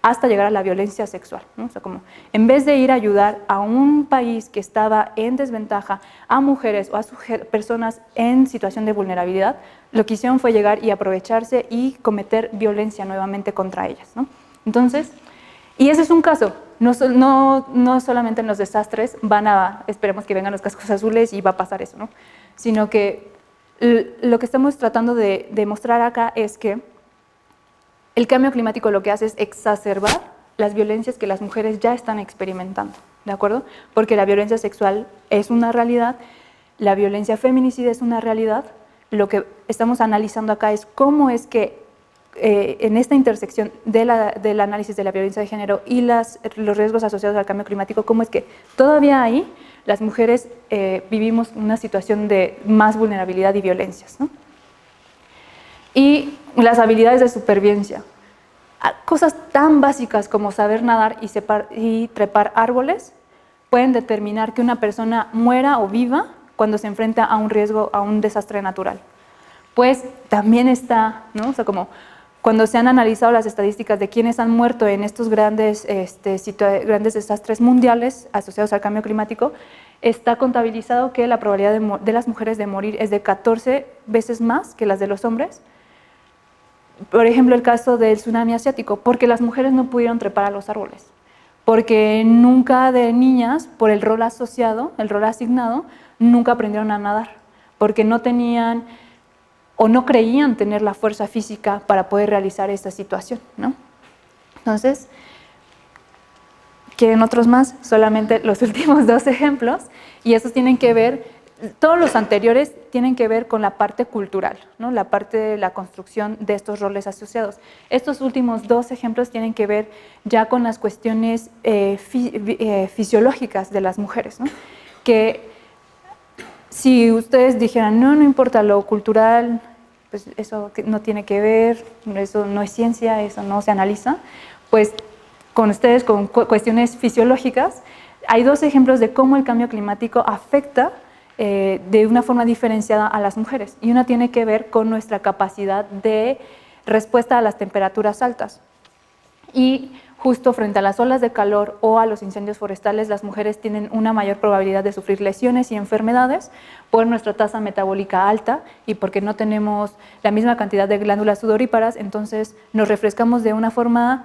hasta llegar a la violencia sexual, ¿no? O sea, como en vez de ir a ayudar a un país que estaba en desventaja, a mujeres o a personas en situación de vulnerabilidad, lo que hicieron fue llegar y aprovecharse y cometer violencia nuevamente contra ellas, ¿no? Entonces, y ese es un caso, no solamente en los desastres esperemos que vengan los cascos azules y va a pasar eso, ¿no? Sino que lo que estamos tratando de demostrar acá es que el cambio climático lo que hace es exacerbar las violencias que las mujeres ya están experimentando, ¿de acuerdo? Porque la violencia sexual es una realidad, la violencia feminicida es una realidad. Lo que estamos analizando acá es cómo es que en esta intersección del análisis de la violencia de género y los riesgos asociados al cambio climático, cómo es que todavía ahí las mujeres vivimos una situación de más vulnerabilidad y violencias, ¿no? Y las habilidades de supervivencia. Cosas tan básicas como saber nadar y trepar árboles pueden determinar que una persona muera o viva cuando se enfrenta a un riesgo, a un desastre natural. Pues también está, ¿no? O sea, como cuando se han analizado las estadísticas de quienes han muerto en estos grandes desastres mundiales asociados al cambio climático, está contabilizado que la probabilidad de las mujeres de morir es de 14 veces más que las de los hombres. Por ejemplo, el caso del tsunami asiático, porque las mujeres no pudieron trepar a los árboles, porque nunca de niñas, por el rol asociado, el rol asignado, nunca aprendieron a nadar, porque no tenían o no creían tener la fuerza física para poder realizar esta situación, ¿no? Entonces, ¿quieren otros más? Solamente los últimos 2 ejemplos, y esos tienen que ver, todos los anteriores tienen que ver con la parte cultural, ¿no? La parte de la construcción de estos roles asociados. Estos últimos 2 ejemplos tienen que ver ya con las cuestiones fisiológicas de las mujeres, ¿no? Que si ustedes dijeran, no importa lo cultural, pues eso no tiene que ver, eso no es ciencia, eso no se analiza, pues con ustedes, con cuestiones fisiológicas, hay 2 ejemplos de cómo el cambio climático afecta de una forma diferenciada a las mujeres. Y una tiene que ver con nuestra capacidad de respuesta a las temperaturas altas. Y justo frente a las olas de calor o a los incendios forestales, las mujeres tienen una mayor probabilidad de sufrir lesiones y enfermedades por nuestra tasa metabólica alta y porque no tenemos la misma cantidad de glándulas sudoríparas, entonces nos refrescamos de una forma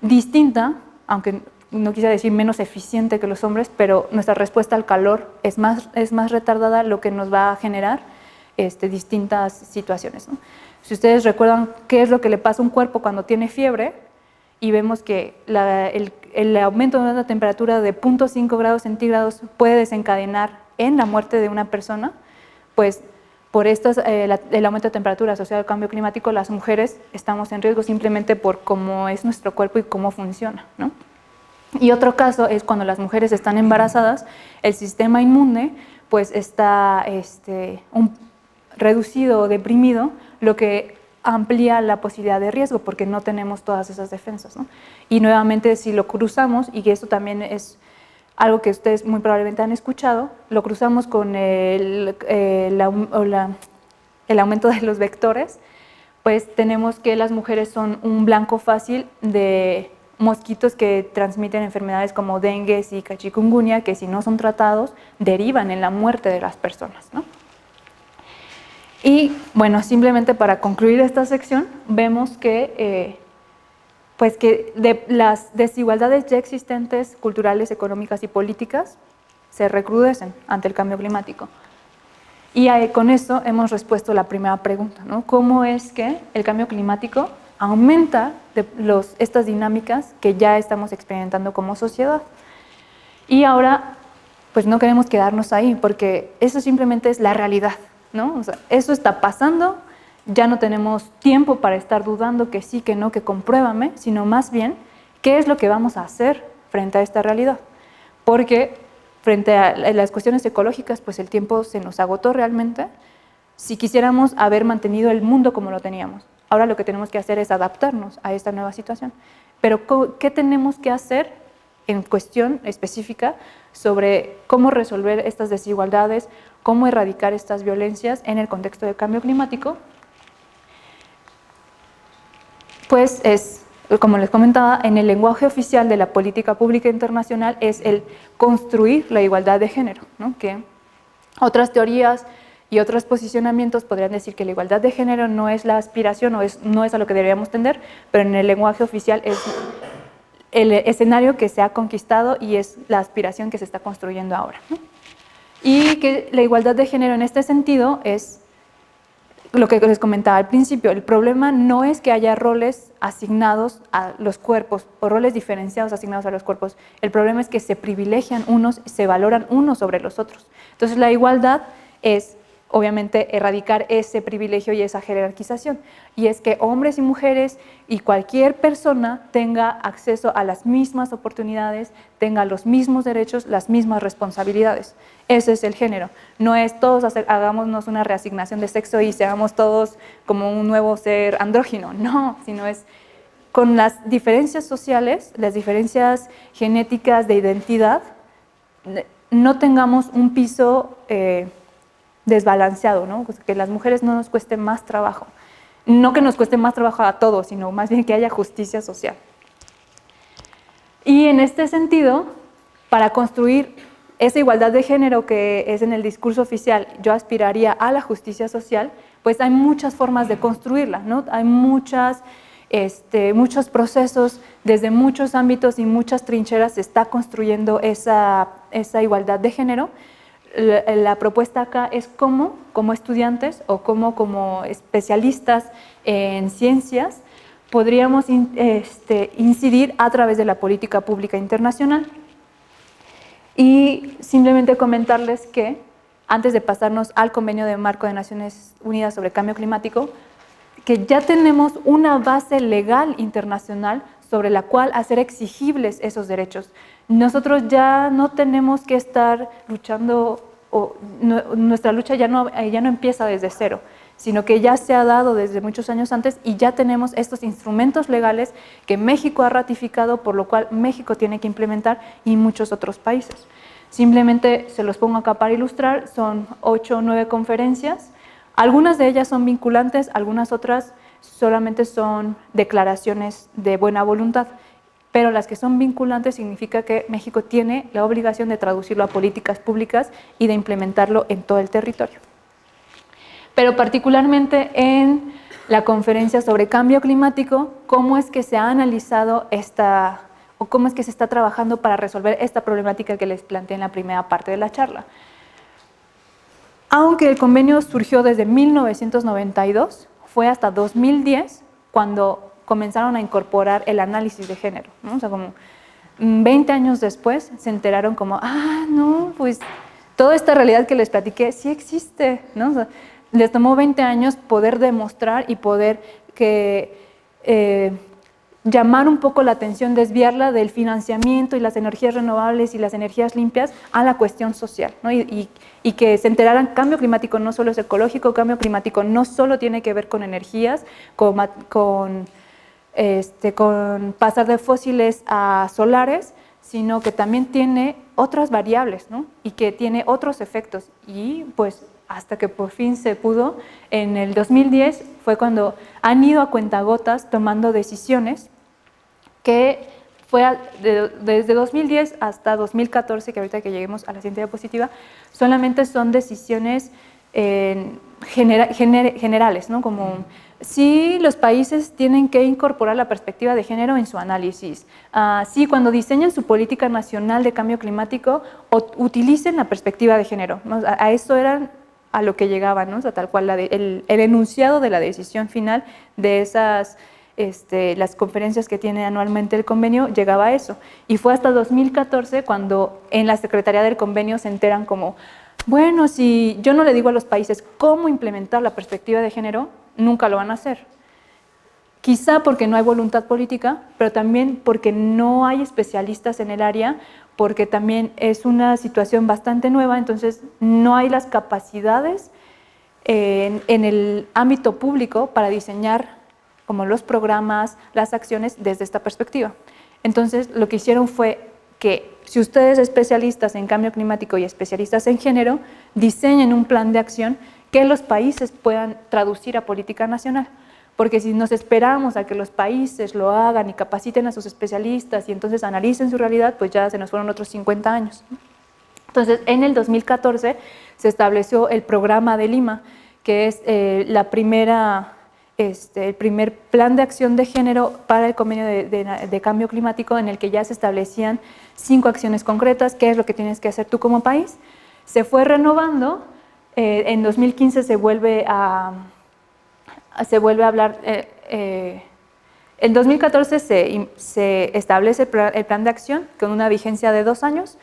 distinta, aunque no quisiera decir menos eficiente que los hombres, pero nuestra respuesta al calor es más retardada, lo que nos va a generar distintas situaciones, ¿no? Si ustedes recuerdan qué es lo que le pasa a un cuerpo cuando tiene fiebre, y vemos que el aumento de una temperatura de 0.5 grados centígrados puede desencadenar en la muerte de una persona, pues por el aumento de temperatura asociado al cambio climático, las mujeres estamos en riesgo simplemente por cómo es nuestro cuerpo y cómo funciona, ¿no? Y otro caso es cuando las mujeres están embarazadas, el sistema inmune pues está reducido o deprimido, lo que amplía la posibilidad de riesgo porque no tenemos todas esas defensas, ¿no? Y nuevamente si lo cruzamos, y que esto también es algo que ustedes muy probablemente han escuchado, lo cruzamos con el aumento de los vectores, pues tenemos que las mujeres son un blanco fácil de mosquitos que transmiten enfermedades como dengue, zika, chikungunya, que si no son tratados derivan en la muerte de las personas, ¿no? Y bueno, simplemente para concluir esta sección, vemos que, de las desigualdades ya existentes, culturales, económicas y políticas, se recrudecen ante el cambio climático. Y con eso hemos respuesto la primera pregunta, ¿no? ¿Cómo es que el cambio climático aumenta estas dinámicas que ya estamos experimentando como sociedad? Y ahora, pues no queremos quedarnos ahí, porque eso simplemente es la realidad, ¿no? O sea, eso está pasando, ya no tenemos tiempo para estar dudando que sí, que no, que compruébame, sino más bien, ¿qué es lo que vamos a hacer frente a esta realidad? Porque frente a las cuestiones ecológicas, pues el tiempo se nos agotó realmente. Si quisiéramos haber mantenido el mundo como lo teníamos, Ahora lo que tenemos que hacer es adaptarnos a esta nueva situación. Pero ¿qué tenemos que hacer en cuestión específica sobre cómo resolver estas desigualdades, cómo erradicar estas violencias en el contexto del cambio climático? Pues es, como les comentaba, en el lenguaje oficial de la política pública internacional es el construir la igualdad de género, ¿no? Que otras teorías y otros posicionamientos podrían decir que la igualdad de género no es la aspiración o no es a lo que deberíamos tender, pero en el lenguaje oficial es el escenario que se ha conquistado y es la aspiración que se está construyendo ahora, ¿no? Y que la igualdad de género en este sentido es lo que les comentaba al principio. El problema no es que haya roles asignados a los cuerpos o roles diferenciados asignados a los cuerpos. El problema es que se privilegian unos, se valoran unos sobre los otros. Entonces la igualdad es obviamente erradicar ese privilegio y esa jerarquización, y es que hombres y mujeres y cualquier persona tenga acceso a las mismas oportunidades, tenga los mismos derechos, las mismas responsabilidades. Ese es el género. No es todos hagámonos una reasignación de sexo y seamos todos como un nuevo ser andrógino, no, sino es con las diferencias sociales, las diferencias genéticas de identidad, no tengamos un piso desbalanceado, ¿no? Que las mujeres no nos cueste más trabajo. No que nos cueste más trabajo a todos, sino más bien que haya justicia social. Y en este sentido, para construir esa igualdad de género que es en el discurso oficial, yo aspiraría a la justicia social, pues hay muchas formas de construirla, ¿no? Hay muchos procesos, desde muchos ámbitos y muchas trincheras se está construyendo esa igualdad de género. La propuesta acá es cómo, como estudiantes o como especialistas en ciencias, podríamos incidir a través de la política pública internacional. Y simplemente comentarles que, antes de pasarnos al Convenio de Marco de Naciones Unidas sobre Cambio Climático, que ya tenemos una base legal internacional sobre la cual hacer exigibles esos derechos. Nosotros ya no tenemos que estar luchando, nuestra lucha ya no empieza desde cero, sino que ya se ha dado desde muchos años antes y ya tenemos estos instrumentos legales que México ha ratificado, por lo cual México tiene que implementar y muchos otros países. Simplemente se los pongo acá para ilustrar, son 8 o 9 conferencias, algunas de ellas son vinculantes, algunas otras solamente son declaraciones de buena voluntad, pero las que son vinculantes significa que México tiene la obligación de traducirlo a políticas públicas y de implementarlo en todo el territorio. Pero particularmente en la conferencia sobre cambio climático, ¿cómo es que se ha analizado o cómo es que se está trabajando para resolver esta problemática que les planteé en la primera parte de la charla? Aunque el convenio surgió desde 1992, fue hasta 2010 cuando comenzaron a incorporar el análisis de género, ¿no? O sea, como 20 años después se enteraron como, no, pues toda esta realidad que les platiqué sí existe, ¿no? O sea, les tomó 20 años poder demostrar y poder llamar un poco la atención, desviarla del financiamiento y las energías renovables y las energías limpias a la cuestión social, ¿no? Y que se enteraran, cambio climático no solo es ecológico, cambio climático no solo tiene que ver con energías, con pasar de fósiles a solares, sino que también tiene otras variables, ¿no? Y que tiene otros efectos. Y pues hasta que por fin se pudo, en el 2010 fue cuando han ido a cuentagotas tomando decisiones que fue desde 2010 hasta 2014, que ahorita que lleguemos a la siguiente diapositiva, solamente son decisiones generales, ¿no? Como sí, los países tienen que incorporar la perspectiva de género en su análisis. Sí, cuando diseñen su política nacional de cambio climático, utilicen la perspectiva de género, ¿no? A eso eran a lo que llegaban, ¿no? O sea, tal cual el enunciado de la decisión final de esas las conferencias que tiene anualmente el convenio llegaba a eso. Y fue hasta 2014 cuando en la Secretaría del Convenio se enteran como, bueno, si yo no le digo a los países cómo implementar la perspectiva de género, nunca lo van a hacer. Quizá porque no hay voluntad política, pero también porque no hay especialistas en el área, porque también es una situación bastante nueva, entonces no hay las capacidades en el ámbito público para diseñar como los programas, las acciones desde esta perspectiva. Entonces, lo que hicieron fue que si ustedes especialistas en cambio climático y especialistas en género, diseñen un plan de acción que los países puedan traducir a política nacional. Porque si nos esperamos a que los países lo hagan y capaciten a sus especialistas y entonces analicen su realidad, pues ya se nos fueron otros 50 años. Entonces, en el 2014 se estableció el Programa de Lima, que es el primer plan de acción de género para el convenio de cambio climático, en el que ya se establecían 5 acciones concretas, qué es lo que tienes que hacer tú como país. Se fue renovando, en 2015 se vuelve a hablar, en 2014 se establece el plan de acción con una vigencia de 2 años,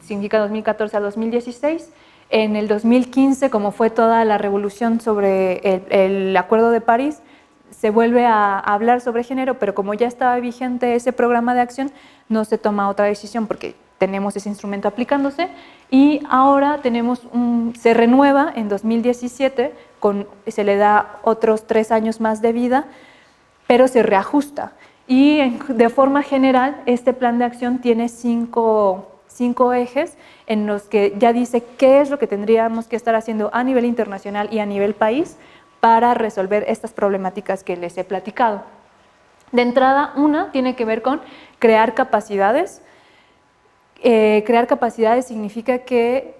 significa 2014 a 2016. En el 2015, como fue toda la revolución sobre el Acuerdo de París, se vuelve a hablar sobre género, pero como ya estaba vigente ese programa de acción, no se toma otra decisión porque tenemos ese instrumento aplicándose, y ahora se renueva en 2017, se le da otros 3 años más de vida, pero se reajusta. Y de forma general, este plan de acción tiene 5 ejes en los que ya dice qué es lo que tendríamos que estar haciendo a nivel internacional y a nivel país para resolver estas problemáticas que les he platicado. De entrada, una tiene que ver con crear capacidades. Crear capacidades significa que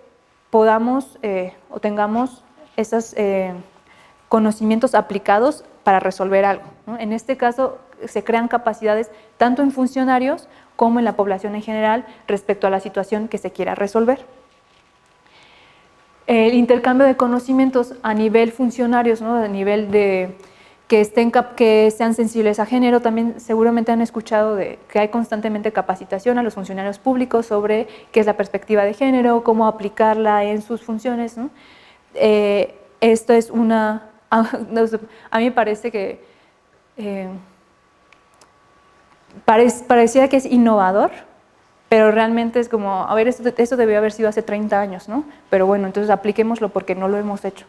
podamos o tengamos esos conocimientos aplicados para resolver algo, ¿no? En este caso, se crean capacidades tanto en funcionarios como en la población en general respecto a la situación que se quiera resolver. El intercambio de conocimientos a nivel funcionarios, ¿no? A nivel de que sean sensibles a género. También seguramente han escuchado que hay constantemente capacitación a los funcionarios públicos sobre qué es la perspectiva de género, cómo aplicarla en sus funciones, ¿no? Esto es a mí me parece que parecía que es innovador, pero realmente es como, a ver, esto debió haber sido hace 30 años, ¿no? Pero bueno, entonces apliquémoslo porque no lo hemos hecho.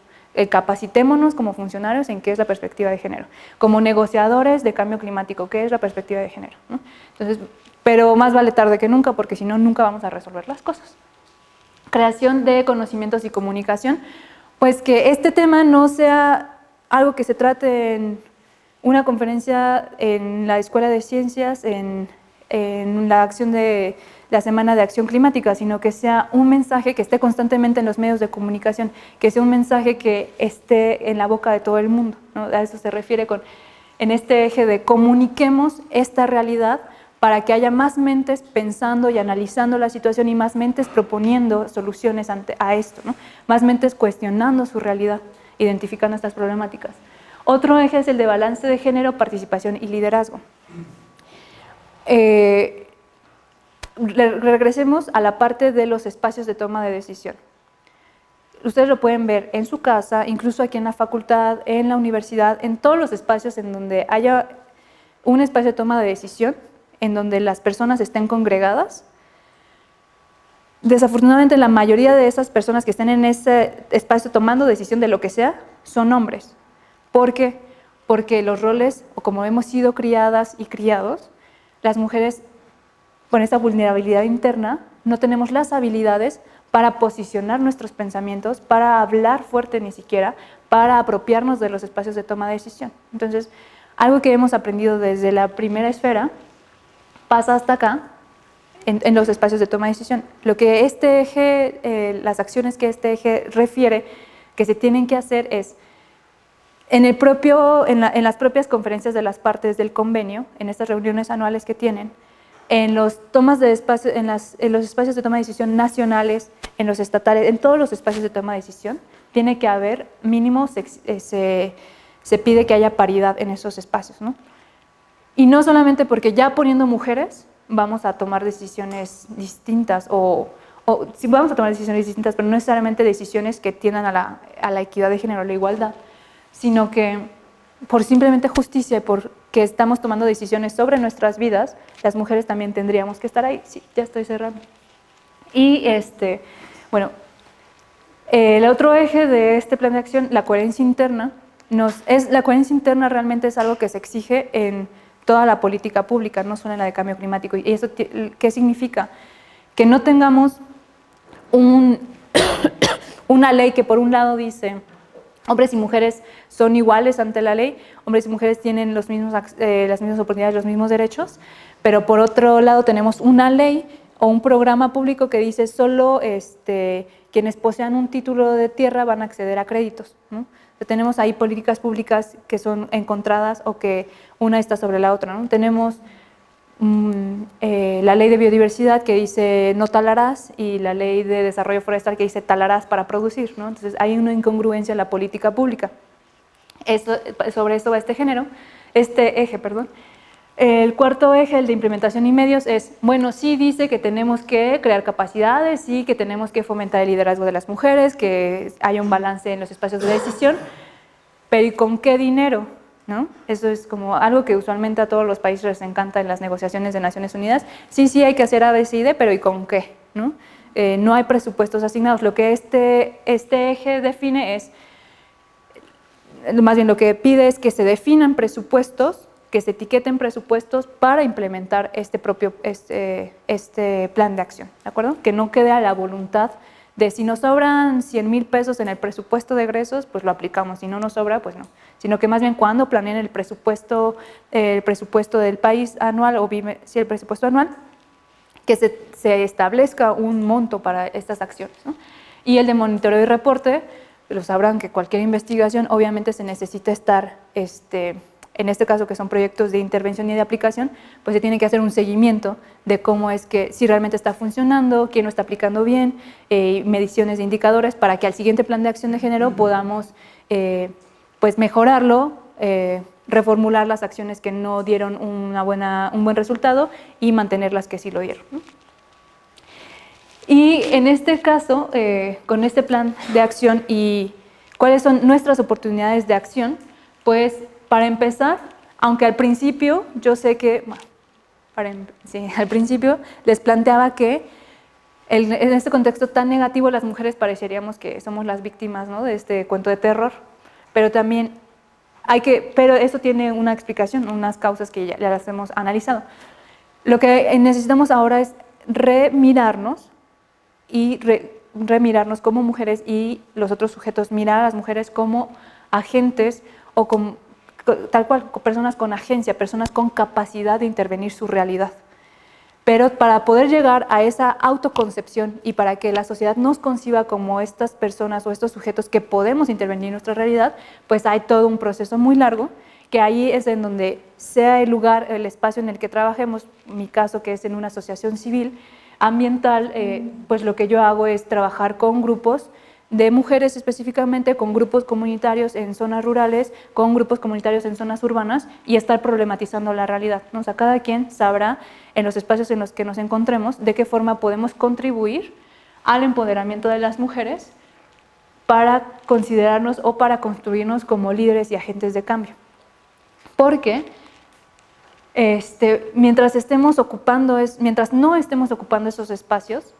Capacitémonos como funcionarios en qué es la perspectiva de género, como negociadores de cambio climático, qué es la perspectiva de género, ¿no? Entonces, pero más vale tarde que nunca, porque si no, nunca vamos a resolver las cosas. Creación de conocimientos y comunicación, pues que este tema no sea algo que se trate en una conferencia en la Escuela de Ciencias, en la acción de la Semana de Acción Climática, sino que sea un mensaje que esté constantemente en los medios de comunicación, que sea un mensaje que esté en la boca de todo el mundo, ¿no? A eso se refiere en este eje de comuniquemos esta realidad para que haya más mentes pensando y analizando la situación y más mentes proponiendo soluciones a esto, ¿no? Más mentes cuestionando su realidad, identificando estas problemáticas. Otro eje es el de balance de género, participación y liderazgo. Regresemos a la parte de los espacios de toma de decisión. Ustedes lo pueden ver en su casa, incluso aquí en la facultad, en la universidad, en todos los espacios en donde haya un espacio de toma de decisión, en donde las personas estén congregadas. Desafortunadamente, la mayoría de esas personas que estén en ese espacio tomando decisión de lo que sea, son hombres. ¿Por qué? Porque los roles, o como hemos sido criadas y criados, las mujeres con esa vulnerabilidad interna no tenemos las habilidades para posicionar nuestros pensamientos, para hablar fuerte ni siquiera, para apropiarnos de los espacios de toma de decisión. Entonces, algo que hemos aprendido desde la primera esfera pasa hasta acá, en los espacios de toma de decisión. Lo que este eje, las acciones que este eje refiere que se tienen que hacer es, en las propias conferencias de las partes del convenio, en estas reuniones anuales que tienen, en los espacios de toma de decisión nacionales, en los estatales, en todos los espacios de toma de decisión, tiene que haber mínimo, se pide que haya paridad en esos espacios, ¿no? Y no solamente porque ya poniendo mujeres vamos a tomar decisiones distintas, o sí vamos a tomar decisiones distintas, pero no necesariamente decisiones que tiendan a la equidad de género, a la igualdad, sino que por simplemente justicia y porque estamos tomando decisiones sobre nuestras vidas, las mujeres también tendríamos que estar ahí. Sí, ya estoy cerrando. Y bueno, el otro eje de este plan de acción, la coherencia interna, la coherencia interna realmente es algo que se exige en toda la política pública, no solo en la de cambio climático. ¿Y eso qué significa? Que no tengamos una ley que por un lado dice hombres y mujeres son iguales ante la ley, hombres y mujeres tienen las mismas oportunidades, los mismos derechos, pero por otro lado tenemos una ley o un programa público que dice solo quienes posean un título de tierra van a acceder a créditos, ¿no? Tenemos ahí políticas públicas que son encontradas o que una está sobre la otra, ¿no? Tenemos la ley de biodiversidad que dice no talarás y la ley de desarrollo forestal que dice talarás para producir, ¿no? Entonces hay una incongruencia en la política pública. Sobre esto va este eje. El cuarto eje, el de implementación y medios, es, bueno, sí dice que tenemos que crear capacidades, sí que tenemos que fomentar el liderazgo de las mujeres, que haya un balance en los espacios de decisión, pero ¿y con qué dinero? ¿No? Eso es como algo que usualmente a todos los países les encanta en las negociaciones de Naciones Unidas. Sí, hay que hacer A, B, C y D, pero ¿y con qué? ¿No? No hay presupuestos asignados. Lo que este eje define es, más bien lo que pide es que se definan presupuestos, que se etiqueten presupuestos para implementar este plan de acción, ¿de acuerdo? Que no quede a la voluntad de si nos sobran 100,000 pesos en el presupuesto de egresos, pues lo aplicamos, si no nos sobra, pues no. Sino que más bien cuando planeen el presupuesto del país anual, el presupuesto anual, que se establezca un monto para estas acciones, ¿no? Y el de monitoreo y reporte, lo sabrán que cualquier investigación obviamente se necesita estar, en este caso que son proyectos de intervención y de aplicación, pues se tiene que hacer un seguimiento de cómo es que, si realmente está funcionando, quién lo está aplicando bien, mediciones de indicadores para que al siguiente plan de acción de género podamos pues mejorarlo, reformular las acciones que no dieron un buen resultado y mantener las que sí lo dieron, ¿no? Y en este caso, con este plan de acción y cuáles son nuestras oportunidades de acción, pues para empezar, aunque al principio yo sé que, al principio les planteaba que en este contexto tan negativo las mujeres pareceríamos que somos las víctimas, ¿no?, de este cuento de terror, pero también pero eso tiene una explicación, unas causas que ya las hemos analizado. Lo que necesitamos ahora es remirarnos como mujeres y los otros sujetos, mirar a las mujeres como agentes o tal cual, personas con agencia, personas con capacidad de intervenir su realidad. Pero para poder llegar a esa autoconcepción y para que la sociedad nos conciba como estas personas o estos sujetos que podemos intervenir en nuestra realidad, pues hay todo un proceso muy largo, que ahí es en donde sea el lugar, el espacio en el que trabajemos, mi caso que es en una asociación civil ambiental, pues lo que yo hago es trabajar con grupos de mujeres específicamente, con grupos comunitarios en zonas rurales, con grupos comunitarios en zonas urbanas y estar problematizando la realidad, ¿no? O sea, cada quien sabrá en los espacios en los que nos encontremos de qué forma podemos contribuir al empoderamiento de las mujeres para considerarnos o para construirnos como líderes y agentes de cambio. Porque mientras no estemos ocupando esos espacios,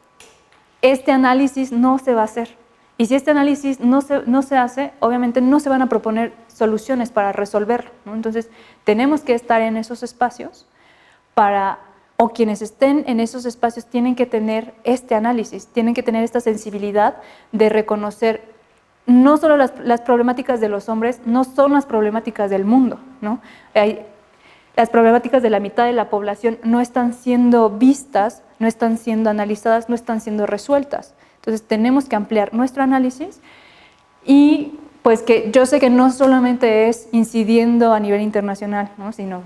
este análisis no se va a hacer. Y si este análisis no se hace, obviamente no se van a proponer soluciones para resolverlo, ¿no? Entonces, tenemos que estar en esos espacios o quienes estén en esos espacios tienen que tener este análisis, tienen que tener esta sensibilidad de reconocer no solo las problemáticas de los hombres, no son las problemáticas del mundo, ¿no? Las problemáticas de la mitad de la población no están siendo vistas, no están siendo analizadas, no están siendo resueltas. Entonces tenemos que ampliar nuestro análisis y pues que yo sé que no solamente es incidiendo a nivel internacional, ¿no?, sino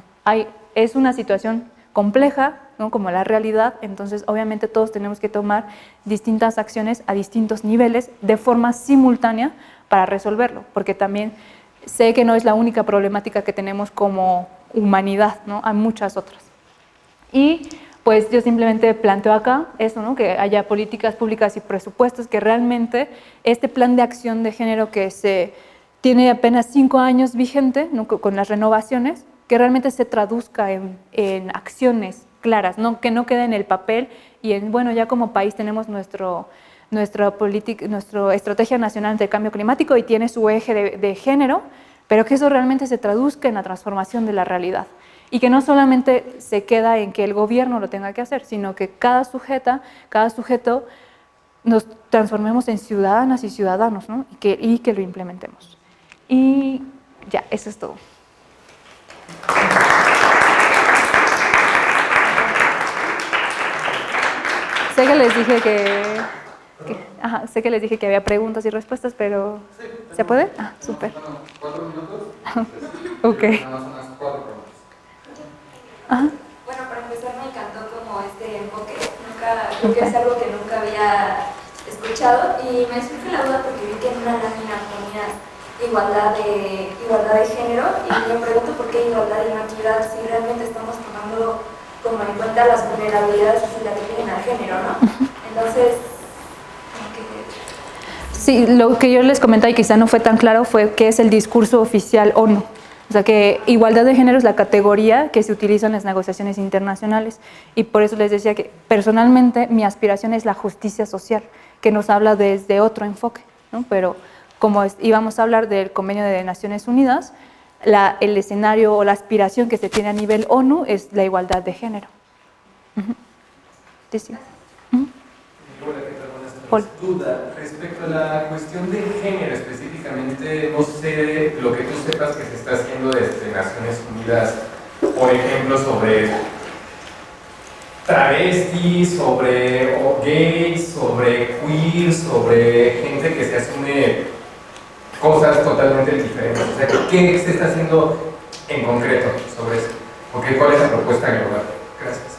es una situación compleja, ¿no?, como la realidad, entonces obviamente todos tenemos que tomar distintas acciones a distintos niveles de forma simultánea para resolverlo, porque también sé que no es la única problemática que tenemos como humanidad, ¿no?, hay muchas otras. Y pues yo simplemente planteo acá eso, ¿no?, que haya políticas públicas y presupuestos, que realmente este plan de acción de género que tiene apenas 5 años vigente, ¿no?, con las renovaciones, que realmente se traduzca en acciones claras, ¿no?, que no quede en el papel y bueno, ya como país tenemos nuestra estrategia nacional de cambio climático y tiene su eje de género, pero que eso realmente se traduzca en la transformación de la realidad. Y que no solamente se queda en que el gobierno lo tenga que hacer, sino que cada sujeto nos transformemos en ciudadanas y ciudadanos, ¿no? y que lo implementemos. Y ya, eso es todo. Sé que les dije sé que les dije que había preguntas y respuestas, pero ¿se puede? Ah, súper. 4 minutos. Ok. Nada más unas 4 preguntas. Ajá. Bueno, para empezar me encantó como este enfoque, creo que es algo que nunca había escuchado y me surge la duda porque vi que en una lámina ponías igualdad de género y me pregunto por qué igualdad y no equidad si realmente estamos tomando como en cuenta las vulnerabilidades que se le atribuyen al género, ¿no? Entonces, sí, lo que yo les comentaba y quizá no fue tan claro fue qué es el discurso oficial ONU. O sea que igualdad de género es la categoría que se utiliza en las negociaciones internacionales y por eso les decía que personalmente mi aspiración es la justicia social, que nos habla desde otro enfoque, ¿no? Pero como íbamos a hablar del convenio de Naciones Unidas, el escenario o la aspiración que se tiene a nivel ONU es la igualdad de género. Sí. Hola, ¿qué tal? Buenas tardes. Duda, respecto a la cuestión de género específicamente, no sé lo que tú sepas que se está haciendo desde Naciones Unidas, por ejemplo, sobre travestis, sobre gays, sobre queer, sobre gente que se asume cosas totalmente diferentes. O sea, ¿qué se está haciendo en concreto sobre eso? Okay, ¿cuál es la propuesta global? Gracias.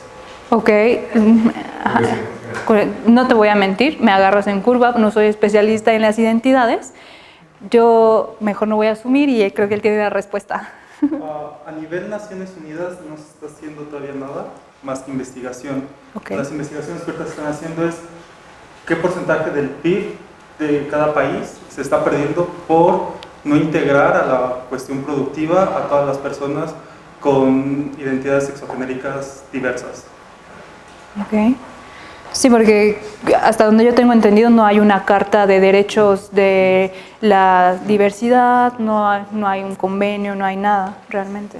Ok. No te voy a mentir, me agarras en curva, no soy especialista en las identidades. Yo mejor no voy a asumir y creo que él tiene la respuesta. A nivel Naciones Unidas no se está haciendo todavía nada más que investigación. Okay. Las investigaciones que ahorita se están haciendo es qué porcentaje del PIB de cada país se está perdiendo por no integrar a la cuestión productiva a todas las personas con identidades sexogenéricas diversas. Ok. Sí, porque hasta donde yo tengo entendido no hay una carta de derechos de la diversidad, no hay un convenio, no hay nada realmente.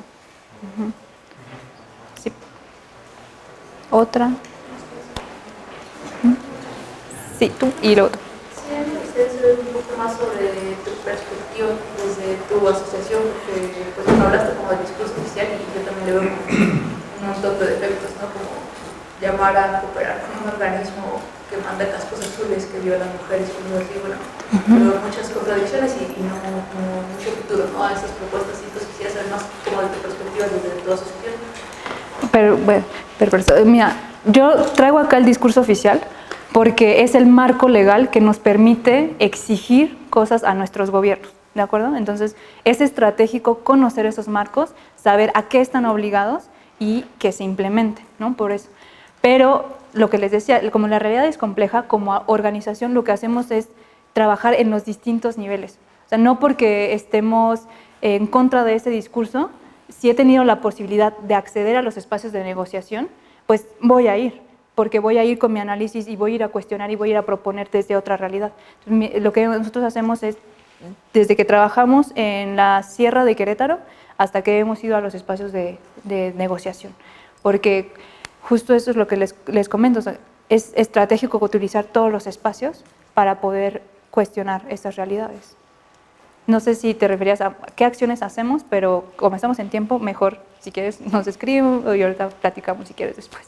Sí. ¿Otra? Sí, tú y lo otro. Sí, me gustaría saber un poco más sobre tu perspectiva desde tu asociación, porque pues, hablaste como del discurso oficial y yo también le veo un montón de defectos, ¿no? Como llamar a cooperar con un organismo que manda cascos azules, que viola a mujeres, como así, bueno, veo muchas contradicciones y no mucho futuro, ¿no? A esas propuestas, y entonces quisiera saber más como de tu perspectiva desde tu asociación. Pero mira, yo traigo acá el discurso oficial porque es el marco legal que nos permite exigir cosas a nuestros gobiernos, ¿de acuerdo? Entonces, es estratégico conocer esos marcos, saber a qué están obligados y que se implemente, ¿no? Por eso. Pero lo que les decía, como la realidad es compleja, como organización lo que hacemos es trabajar en los distintos niveles. O sea, no porque estemos en contra de ese discurso, si he tenido la posibilidad de acceder a los espacios de negociación, pues voy a ir, porque voy a ir con mi análisis y voy a ir a cuestionar y voy a ir a proponer desde otra realidad. Entonces, lo que nosotros hacemos es, desde que trabajamos en la Sierra de Querétaro hasta que hemos ido a los espacios de negociación, porque justo eso es lo que les comento, o sea, es estratégico utilizar todos los espacios para poder cuestionar estas realidades. No sé si te referías a qué acciones hacemos, pero como estamos en tiempo, mejor si quieres nos escriben y ahorita platicamos si quieres después.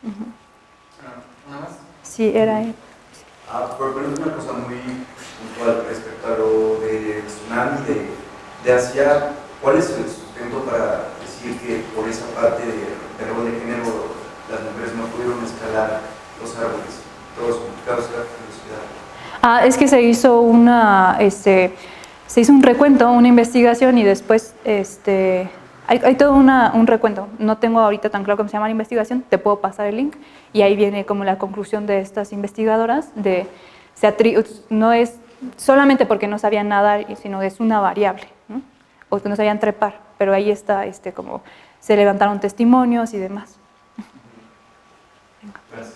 ¿Una más? Sí, era él. Por poner una cosa muy puntual respecto a lo del tsunami de Asia, ¿cuál es el sustento para decir que por esa parte del rol de género las mujeres no pudieron escalar los árboles? Todo es complicado, se da curiosidad. Es que se hizo un recuento, una investigación y después hay todo un recuento. No tengo ahorita tan claro cómo se llama la investigación, te puedo pasar el link y ahí viene como la conclusión de estas investigadoras no es solamente porque no sabían nadar, sino es una variable, ¿no? O que no sabían trepar, pero ahí está como se levantaron testimonios y demás. Gracias.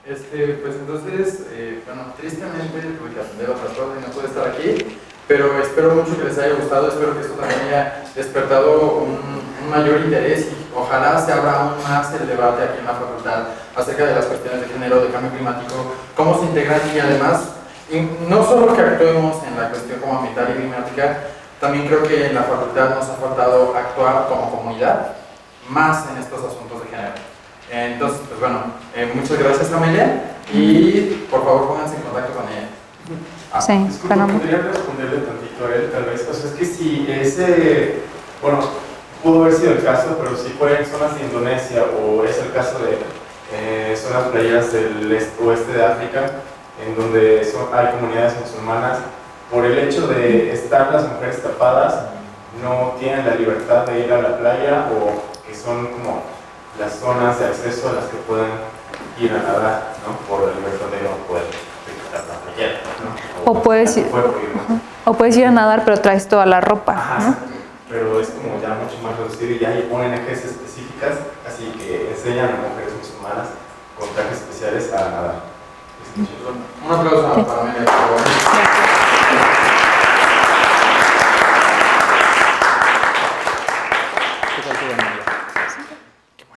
Pues entonces, bueno, tristemente tuve que atender otras cosas y no pude estar aquí, pero espero mucho que les haya gustado, espero que esto también haya despertado un mayor interés y ojalá se abra aún más el debate aquí en la facultad acerca de las cuestiones de género, de cambio climático, cómo se integran y además, no solo que actuemos en la cuestión como ambiental y climática, también creo que en la facultad nos ha faltado actuar como comunidad más en estos asuntos de género. Entonces, pues bueno, muchas gracias Amelia y por favor pónganse en contacto con ella. Sí, Disculpa, ¿podría responderle tantito a él tal vez? O sea, es que si ese, bueno, pudo haber sido el caso, pero si fuera en zonas de Indonesia o es el caso de zonas playeras del oeste de África, en donde hay comunidades musulmanas, por el hecho de estar las mujeres tapadas, no tienen la libertad de ir a la playa o que son como las zonas de acceso a las que pueden ir a nadar, ¿no? Por la libertad de no poder visitar la playera, ¿no? O puedes ir a nadar, pero traes toda la ropa, ajá, ¿no? Pero es como ya mucho más reducido y ya ahí ponen ejes específicas, así que enseñan a mujeres musulmanas con trajes especiales a nadar. Un aplauso para Amelia, por favor.